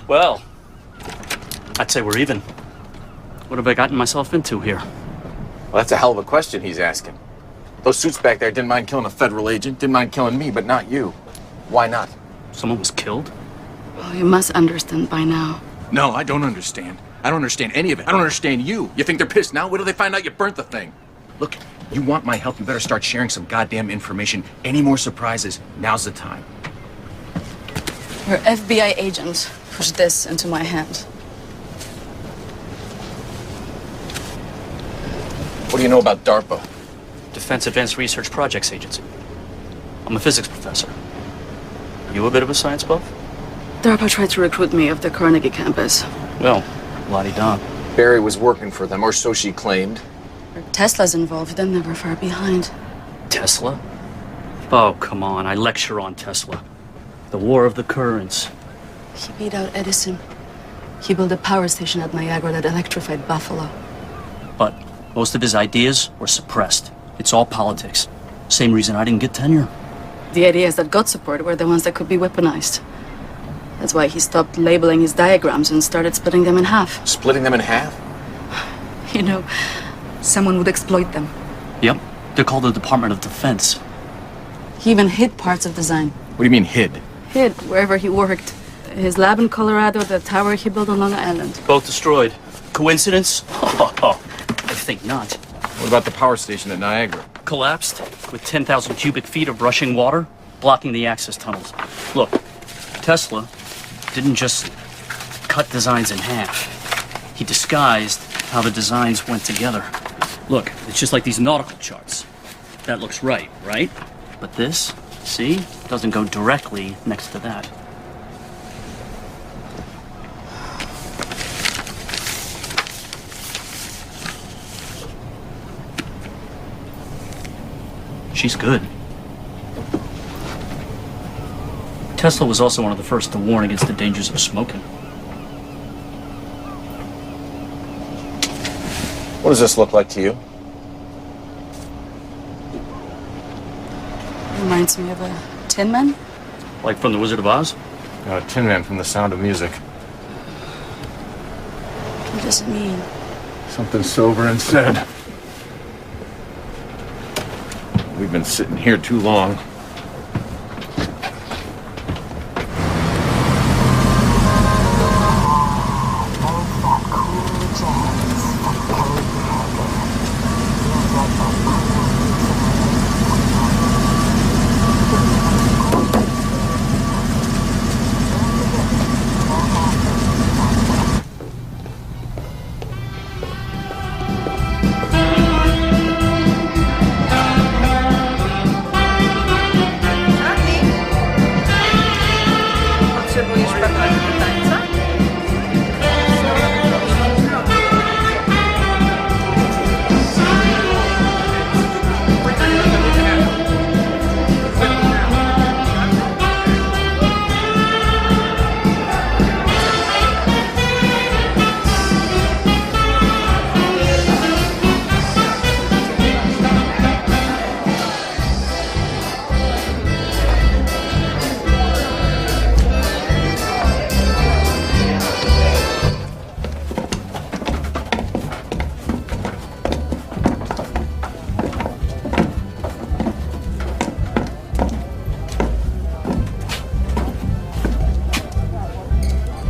Well, I'd say we're even. What have I gotten myself into here? Well, that's a hell of a question he's asking. Those suits back there didn't mind killing a federal agent, didn't mind killing me, but not you. Why not? Someone was killed? Well, you must understand by now. No, I don't understand. I don't understand any of it. I don't understand you. You think they're pissed now? Wait till they find out you burnt the thing. Look, you want my help, you better start sharing some goddamn information. Any more surprises, now's the time. Your FBI agent pushed this into my hand. What do you know about DARPA? Defense Advanced Research Projects Agency. I'm a physics professor. You a bit of a science buff? DARPA tried to recruit me off the Carnegie campus. Well, la-di-da. Barry was working for them, or so she claimed. Tesla's involved, and never far behind. Tesla? Oh, come on. I lecture on Tesla. The War of the Currents. He beat out Edison. He built a power station at Niagara that electrified Buffalo. But most of his ideas were suppressed. It's all politics. Same reason I didn't get tenure. The ideas that got support were the ones that could be weaponized. That's why he stopped labeling his diagrams and started splitting them in half. Splitting them in half? You know, someone would exploit them. Yep. They're called the Department of Defense. He even hid parts of design. What do you mean, hid? Hid wherever he worked. His lab in Colorado, the tower he built on Long Island. Both destroyed. Coincidence? I think not. What about the power station at Niagara? Collapsed with 10,000 cubic feet of rushing water, blocking the access tunnels. Look, Tesla didn't just cut designs in half. He disguised how the designs went together. Look, it's just like these nautical charts. That looks right, right? But this, see, doesn't go directly next to that. She's good. Tesla was also one of the first to warn against the dangers of smoking. What does this look like to you? Reminds me of a Tin Man. Like from The Wizard of Oz? A Tin Man from The Sound of Music. What does it mean? Something sober and said. We've been sitting here too long.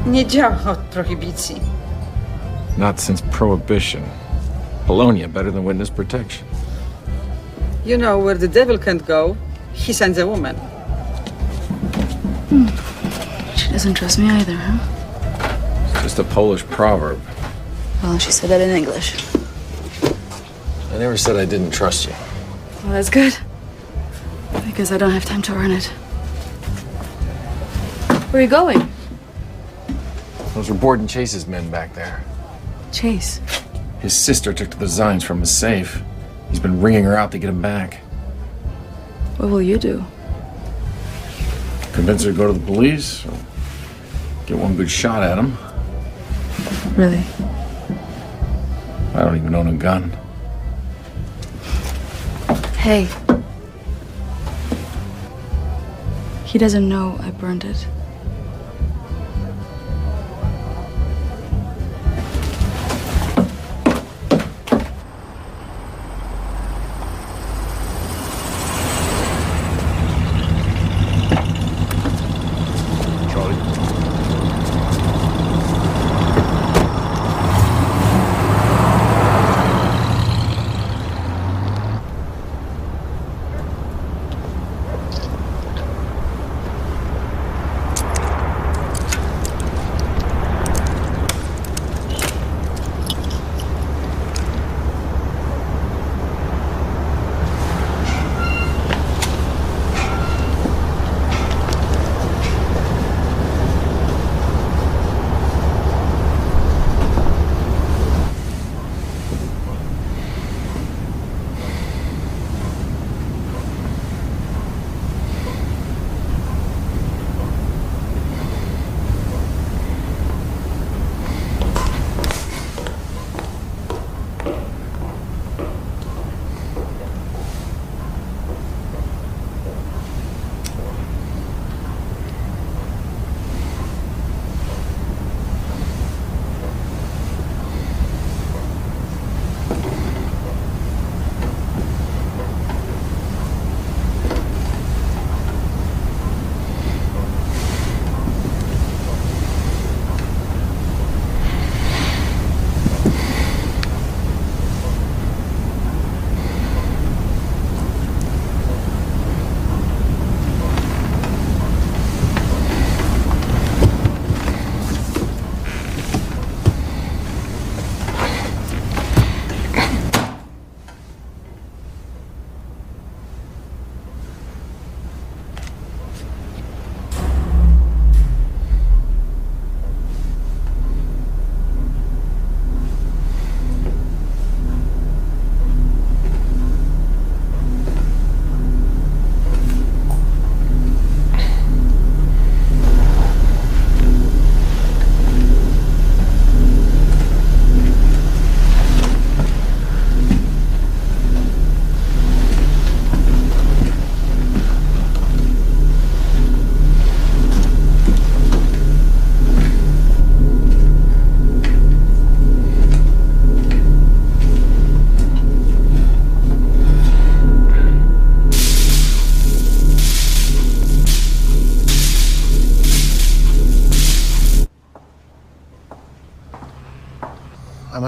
Nie działa od prohibicji. Not since Prohibition. Polonia better than witness protection. You know, where the devil can't go, he sends a woman. She doesn't trust me either, huh? It's just a Polish proverb. Well, she said that in English. I never said I didn't trust you. Well, that's good. Because I don't have time to earn it. Where are you going? Those were Borden Chase's men back there. Chase. His sister took the designs from his safe. He's been ringing her out to get them back. What will you do? Convince her to go to the police, or get one good shot at him. Really? I don't even own a gun. Hey. He doesn't know I burned it.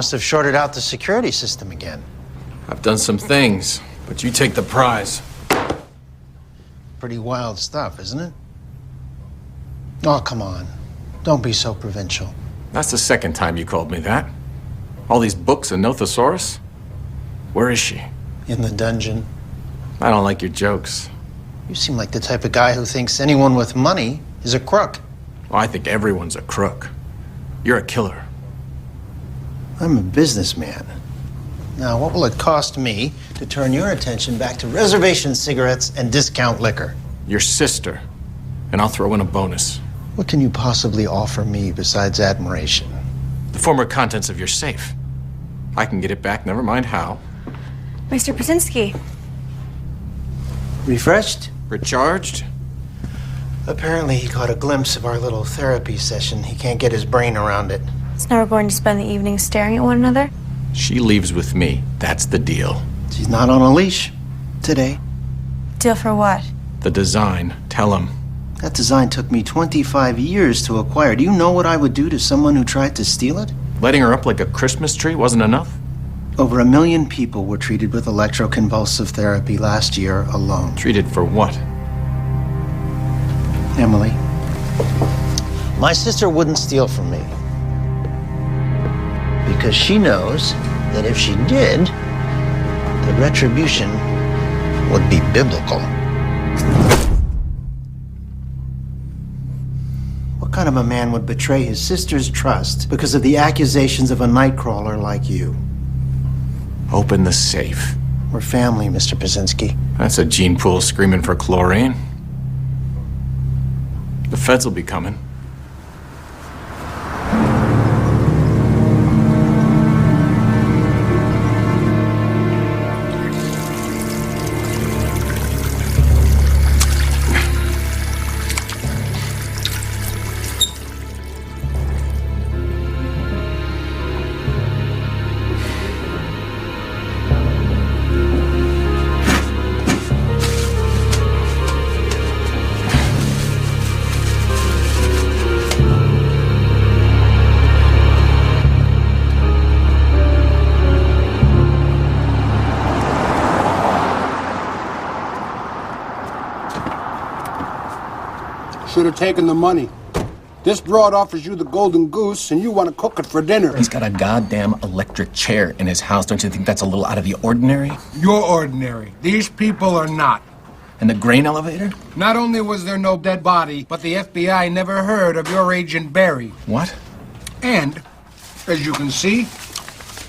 must have shorted out the security system again. I've done some things, but you take the prize. Pretty wild stuff, isn't it? Oh, come on. Don't be so provincial. That's the second time you called me that. All these books and no thesaurus? Where is she? In the dungeon. I don't like your jokes. You seem like the type of guy who thinks anyone with money is a crook. Well, I think everyone's a crook. You're a killer. I'm a businessman. Now, what will it cost me to turn your attention back to reservation cigarettes and discount liquor? Your sister. And I'll throw in a bonus. What can you possibly offer me besides admiration? The former contents of your safe. I can get it back, never mind how. Mr. Brzezinski. Refreshed? Recharged? Apparently he caught a glimpse of our little therapy session. He can't get his brain around it. So now we're going to spend the evening staring at one another? She leaves with me. That's the deal. She's not on a leash today. Deal for what? The design. Tell him. That design took me 25 years to acquire. Do you know what I would do to someone who tried to steal it? Letting her up like a Christmas tree wasn't enough? Over 1 million people were treated with electroconvulsive therapy last year alone. Treated for what? Emily, my sister wouldn't steal from me. Because she knows that if she did, the retribution would be biblical. What kind of a man would betray his sister's trust because of the accusations of a nightcrawler like you? Open the safe. We're family, Mr. Brzezinski. That's a gene pool screaming for chlorine. The feds will be coming. Should have taken the money. This broad offers you the golden goose, and you want to cook it for dinner. He's got a goddamn electric chair in his house. Don't you think that's a little out of the ordinary? You're ordinary. These people are not. And the grain elevator? Not only was there no dead body, but the FBI never heard of your Agent Barry. What? And, as you can see,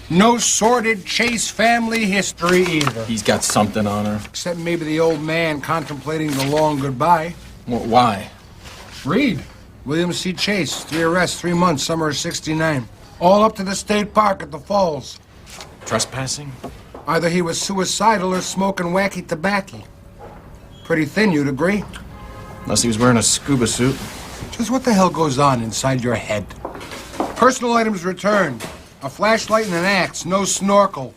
no sordid Chase family history either. He's got something on her. Except maybe the old man contemplating the long goodbye. Well, why? Read. William C. Chase, 3 arrests, 3 months, summer of '69. All up to the state park at the falls. Trespassing? Either he was suicidal or smoking wacky tobacco. Pretty thin, you'd agree? Unless he was wearing a scuba suit. Just what the hell goes on inside your head? Personal items returned. A flashlight and an axe, no snorkel.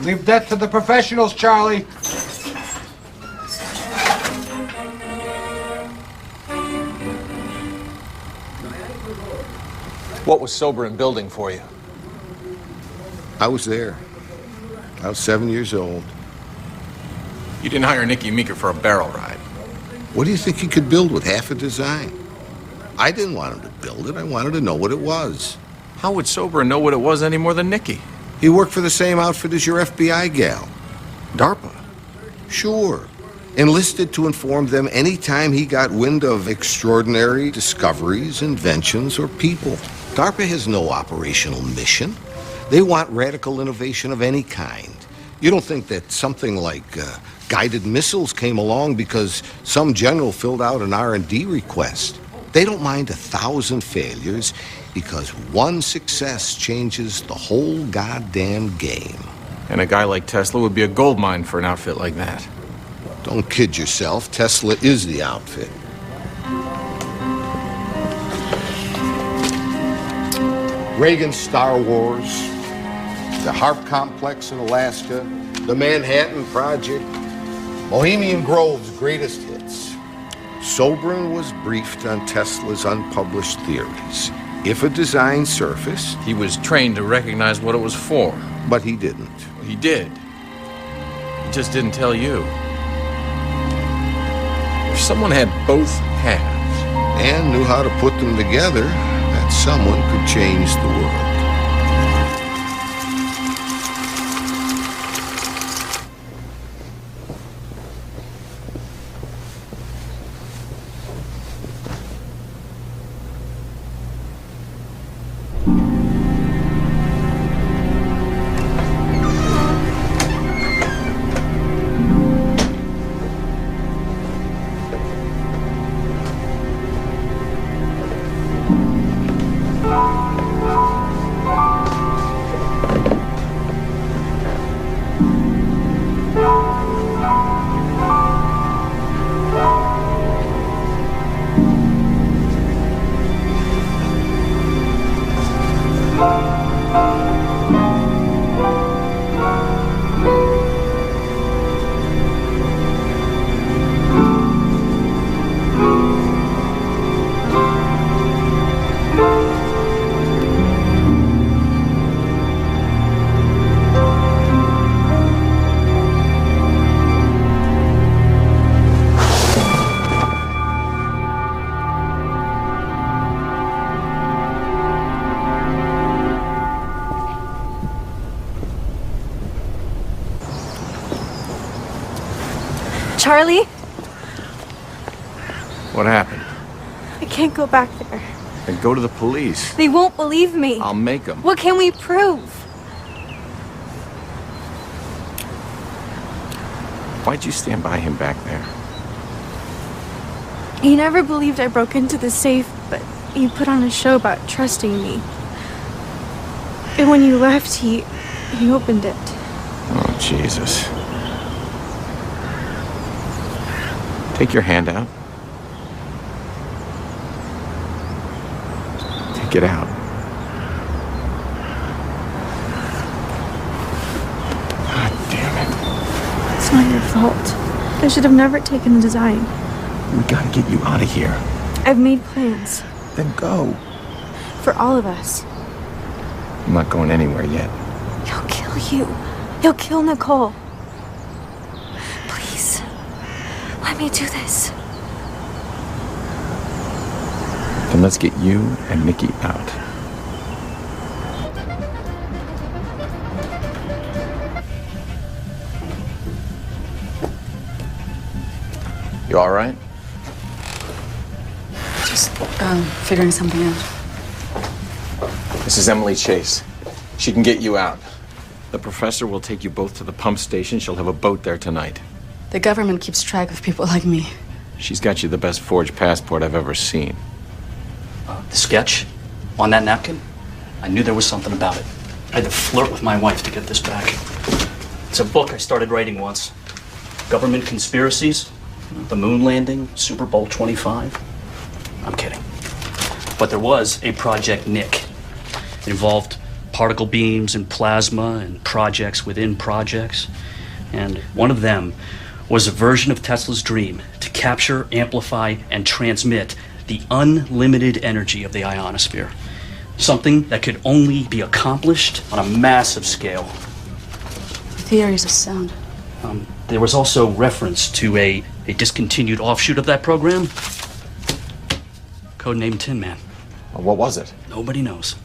Leave that to the professionals, Charlie. What was sober and building for you? I was there. I was 7 years old. You didn't hire Nicky Meeker for a barrel ride. What do you think he could build with half a design? I didn't want him to build it. I wanted to know what it was. How would Soberin know what it was any more than Nicky? He worked for the same outfit as your FBI gal. DARPA? Sure. Enlisted to inform them anytime he got wind of extraordinary discoveries, inventions, or people. DARPA has no operational mission. They want radical innovation of any kind. You don't think that something like guided missiles came along because some general filled out an R&D request. They don't mind 1,000 failures because one success changes the whole goddamn game. And a guy like Tesla would be a gold mine for an outfit like that. Don't kid yourself. Tesla is the outfit. Reagan's Star Wars, the Harp Complex in Alaska, the Manhattan Project, Bohemian Grove's greatest hits. Sobran was briefed on Tesla's unpublished theories. If a design surfaced... He was trained to recognize what it was for. But he didn't. He did. He just didn't tell you. If someone had both halves... and knew how to put them together, that someone could change the world. Charlie? What happened? I can't go back there. Then go to the police. They won't believe me. I'll make them. What can we prove? Why'd you stand by him back there? He never believed I broke into the safe, but he put on a show about trusting me. And when you left, he opened it. Oh, Jesus. Take your hand out. Take it out. God damn it. It's not your fault. I should have never taken the design. We gotta get you out of here. I've made plans. Then go. For all of us. I'm not going anywhere yet. He'll kill you. He'll kill Nicole. Please. Let me do this. Then let's get you and Nikki out. You all right? Just figuring something out. This is Emily Chase. She can get you out. The professor will take you both to the pump station. She'll have a boat there tonight. The government keeps track of people like me. She's got you the best forged passport I've ever seen. The sketch on that napkin, I knew there was something about it. I had to flirt with my wife to get this back. It's a book I started writing once. Government conspiracies, the moon landing, Super Bowl 25. I'm kidding. But there was a Project Nick. It involved particle beams and plasma and projects within projects. And one of them was a version of Tesla's dream to capture, amplify, and transmit the unlimited energy of the ionosphere. Something that could only be accomplished on a massive scale. Theories of sound. There was also reference to a discontinued offshoot of that program. Codenamed Tin Man. Well, what was it? Nobody knows.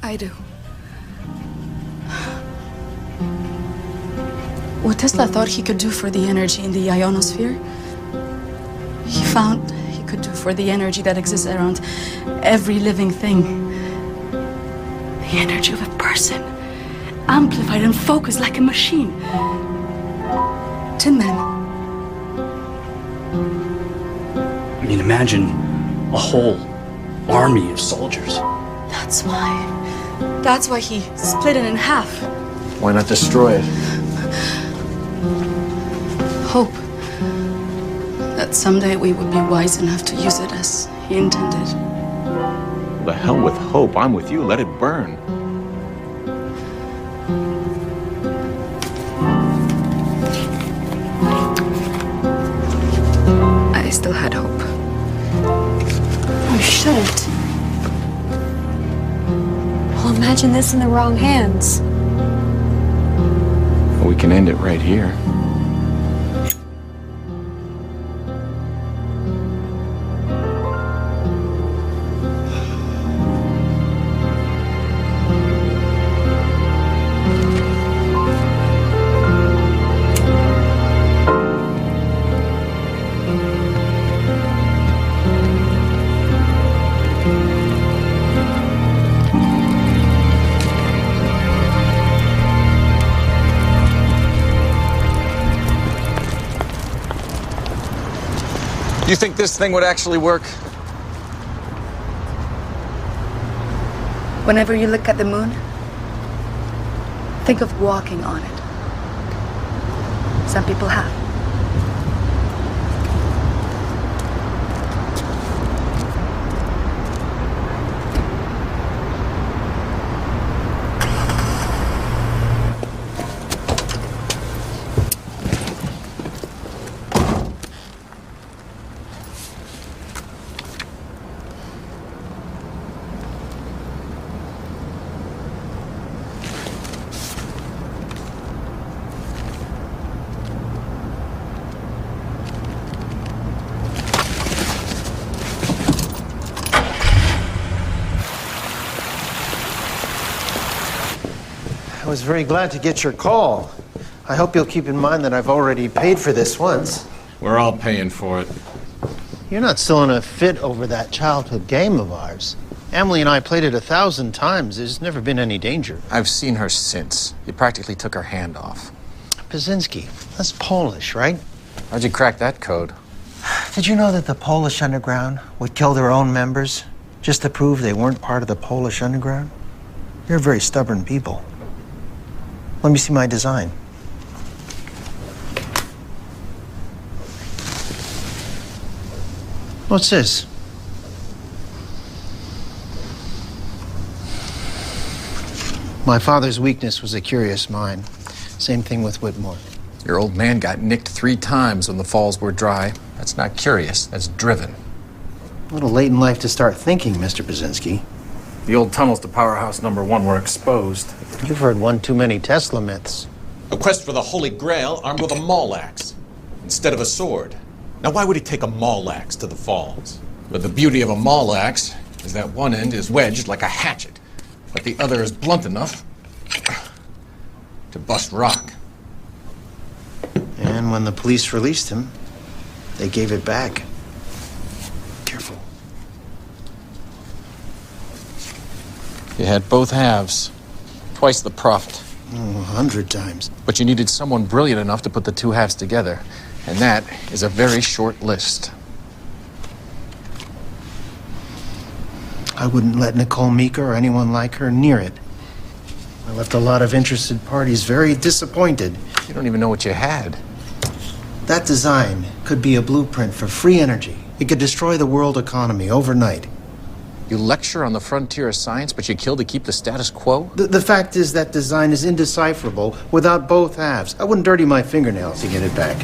I do. What Tesla thought he could do for the energy in the ionosphere, he found he could do for the energy that exists around every living thing. The energy of a person, amplified and focused like a machine. Tin Man. I mean, imagine a whole army of soldiers. That's why he split it in half. Why not destroy it? Hope that someday we would be wise enough to use it as he intended. The hell with hope. I'm with you. Let it burn. I still had hope. shouldn't. Well, imagine this in the wrong hands. Well, we can end it right here. You think this thing would actually work? Whenever you look at the moon, think of walking on it. Some people have. I was very glad to get your call. I hope you'll keep in mind that I've already paid for this once. We're all paying for it. You're not still in a fit over that childhood game of ours. Emily and I played it 1,000 times. There's never been any danger. I've seen her since. You practically took her hand off. Pazinski, that's Polish, right? How'd you crack that code? Did you know that the Polish underground would kill their own members just to prove they weren't part of the Polish underground? You're very stubborn people. Let me see my design. What's this? My father's weakness was a curious mind. Same thing with Whitmore. Your old man got nicked 3 times when the falls were dry. That's not curious, that's driven. A little late in life to start thinking, Mr. Brzezinski. The old tunnels to powerhouse #1 were exposed. You've heard one too many Tesla myths. A quest for the Holy Grail armed with a maul axe instead of a sword. Now, why would he take a maul axe to the falls? But the beauty of a maul axe is that one end is wedged like a hatchet, but the other is blunt enough to bust rock. And when the police released him, they gave it back. Careful. You had both halves. Twice the profit. Oh, 100 times. But you needed someone brilliant enough to put the 2 halves together. And that is a very short list. I wouldn't let Nicole Meeker or anyone like her near it. I left a lot of interested parties very disappointed. You don't even know what you had. That design could be a blueprint for free energy. It could destroy the world economy overnight. You lecture on the frontier of science, but you kill to keep the status quo? The fact is that design is indecipherable without both halves. I wouldn't dirty my fingernails to get it back.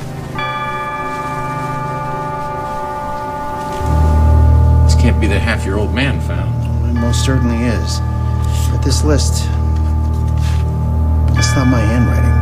This can't be the half your old man found. Well, it most certainly is. But this list, it's not my handwriting.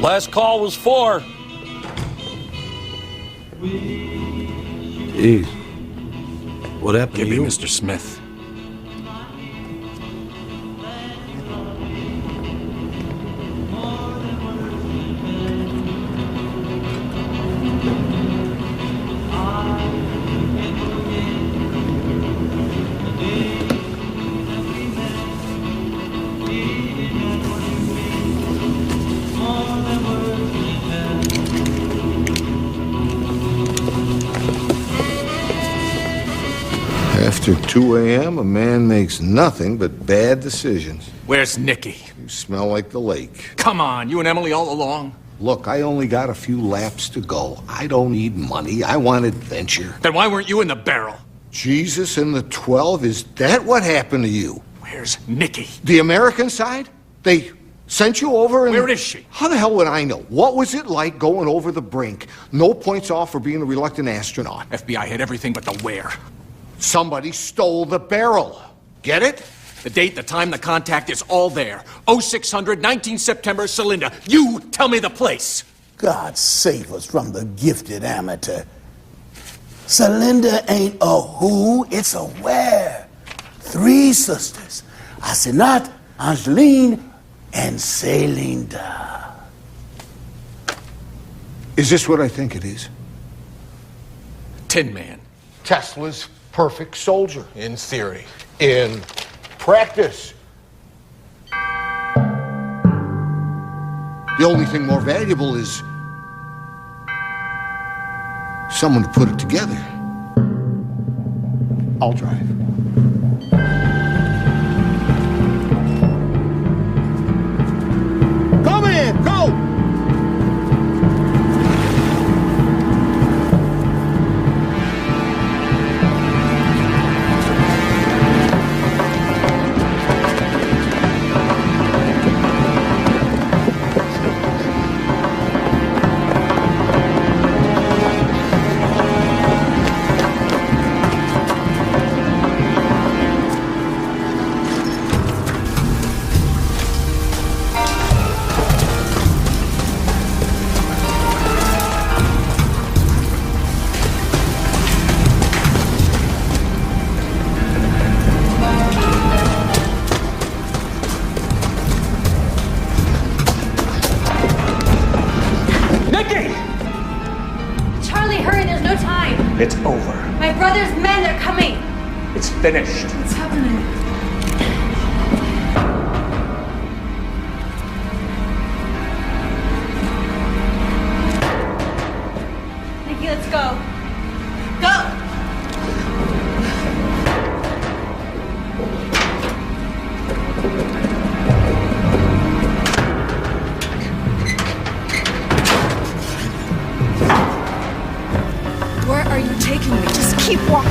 Last call was 4. Jeez. What happened Give to me you? Mr. Smith. After 2 a.m., a man makes nothing but bad decisions. Where's Nicky? You smell like the lake. Come on, you and Emily all along? Look, I only got a few laps to go. I don't need money. I want adventure. Then why weren't you in the barrel? Jesus and the 12? Is that what happened to you? Where's Nicky? The American side? They sent you over and... Where is she? How the hell would I know? What was it like going over the brink? No points off for being a reluctant astronaut. FBI had everything but the where. Somebody stole the barrel. Get it? The date, the time, the contact is all there. 0600, 19 September, Celinda. You tell me the place. God save us from the gifted amateur. Celinda ain't a who, it's a where. 3 sisters. Asenat, Angeline, and Celinda. Is this what I think it is? Tin Man. Tesla's perfect soldier. In theory. In practice. The only thing more valuable is someone to put it together. I'll drive. Come in, go! It's over. My brother's men are coming. It's finished. What's happening? Nikki, let's go. Go! Where are you taking me? Just keep walking.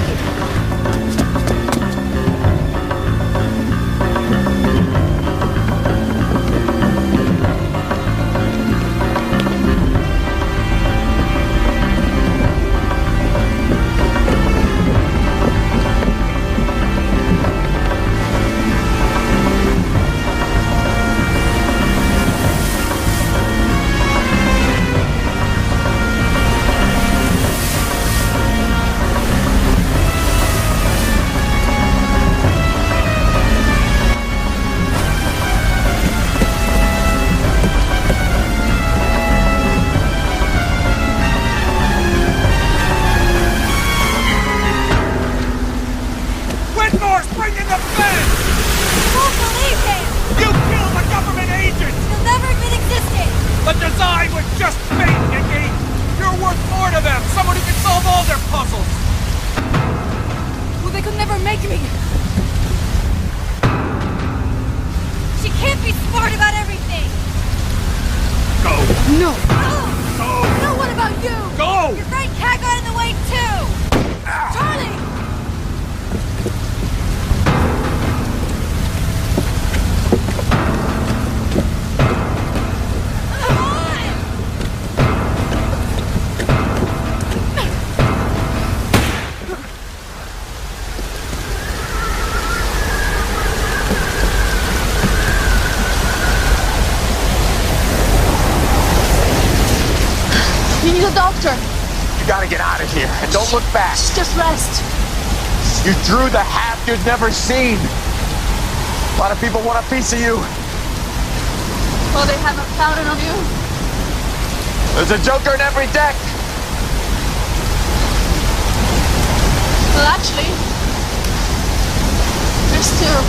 You need a doctor. You gotta get out of here and don't look back. Just rest. You drew the half you'd never seen. A lot of people want a piece of you. Well, they haven't found it on you. There's a joker in every deck. Well, actually, there's two.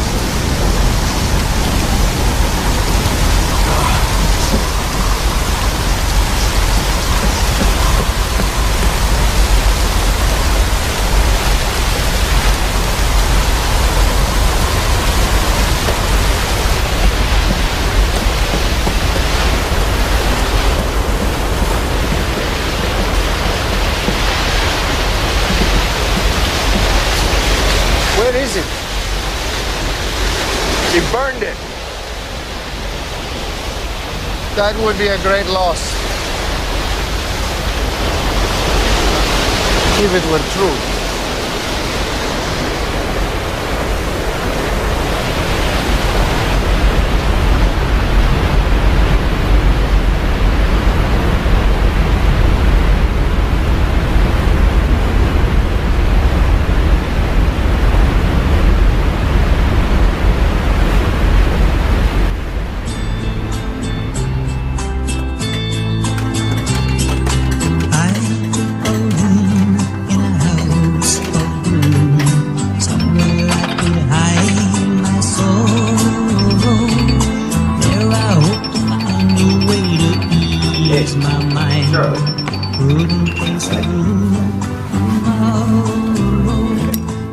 Where is it? She burned it. That would be a great loss. If it were true.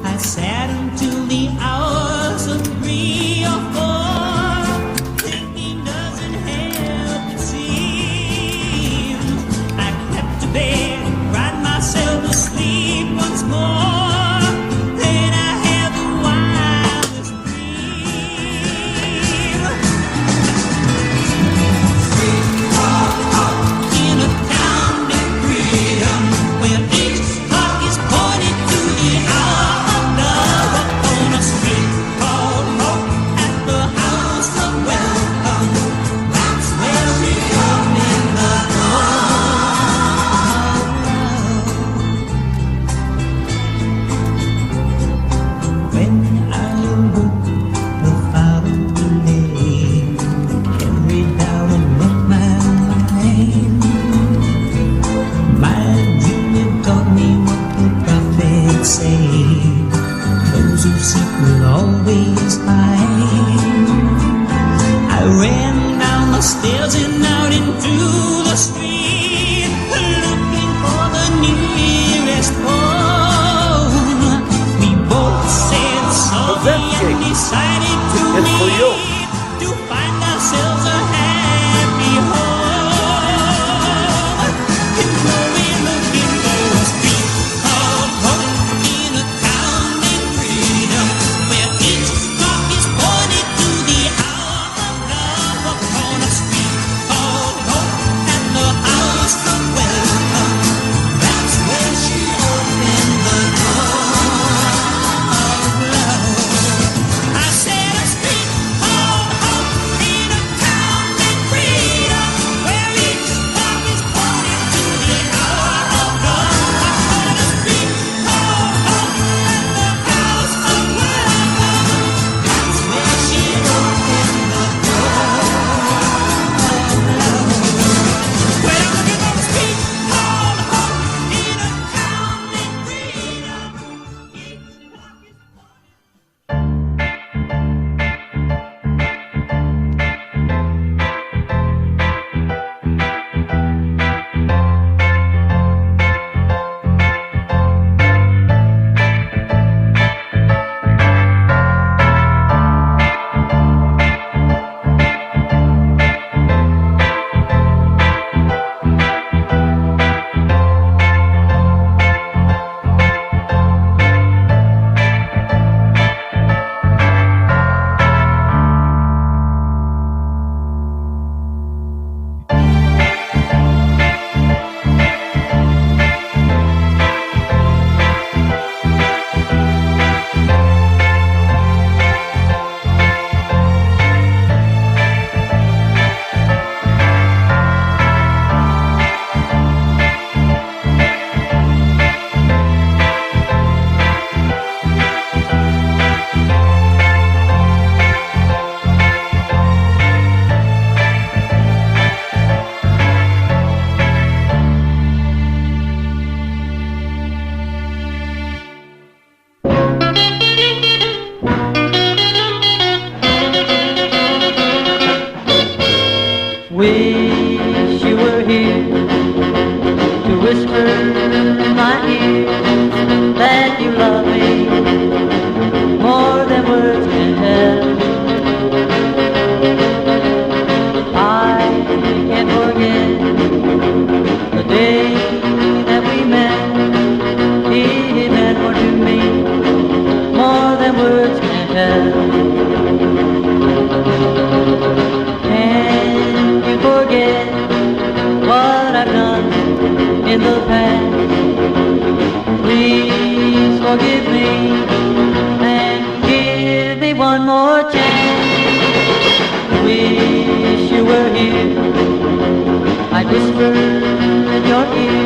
I sat until the hours of 3 or 4, thinking doesn't help it seem. I crept to bed, cried myself to sleep once more. Then I had the wildest dream. In a town named Freedom, where each clock is pointed to the hour of love, upon a street called Hope, at the house of welcome. That's where we come in the When I awoke the following day, every doubt had left my mind. My dream had taught me what the prophets say: those who seek will always find. I ran down the stairs and out into the street, looking for the nearest home. We both said sorry and decided to meet, to find ourselves a happy home. And we're looking for a street called Hope, in a town named Freedom, where each clock is pointed to the hour of love, upon a street called Hope, at the house of welcome. That's where she opened the door of love. I said a street called in the past. Please forgive me and give me one more chance. Wish you were here, I'd whisper in your ear.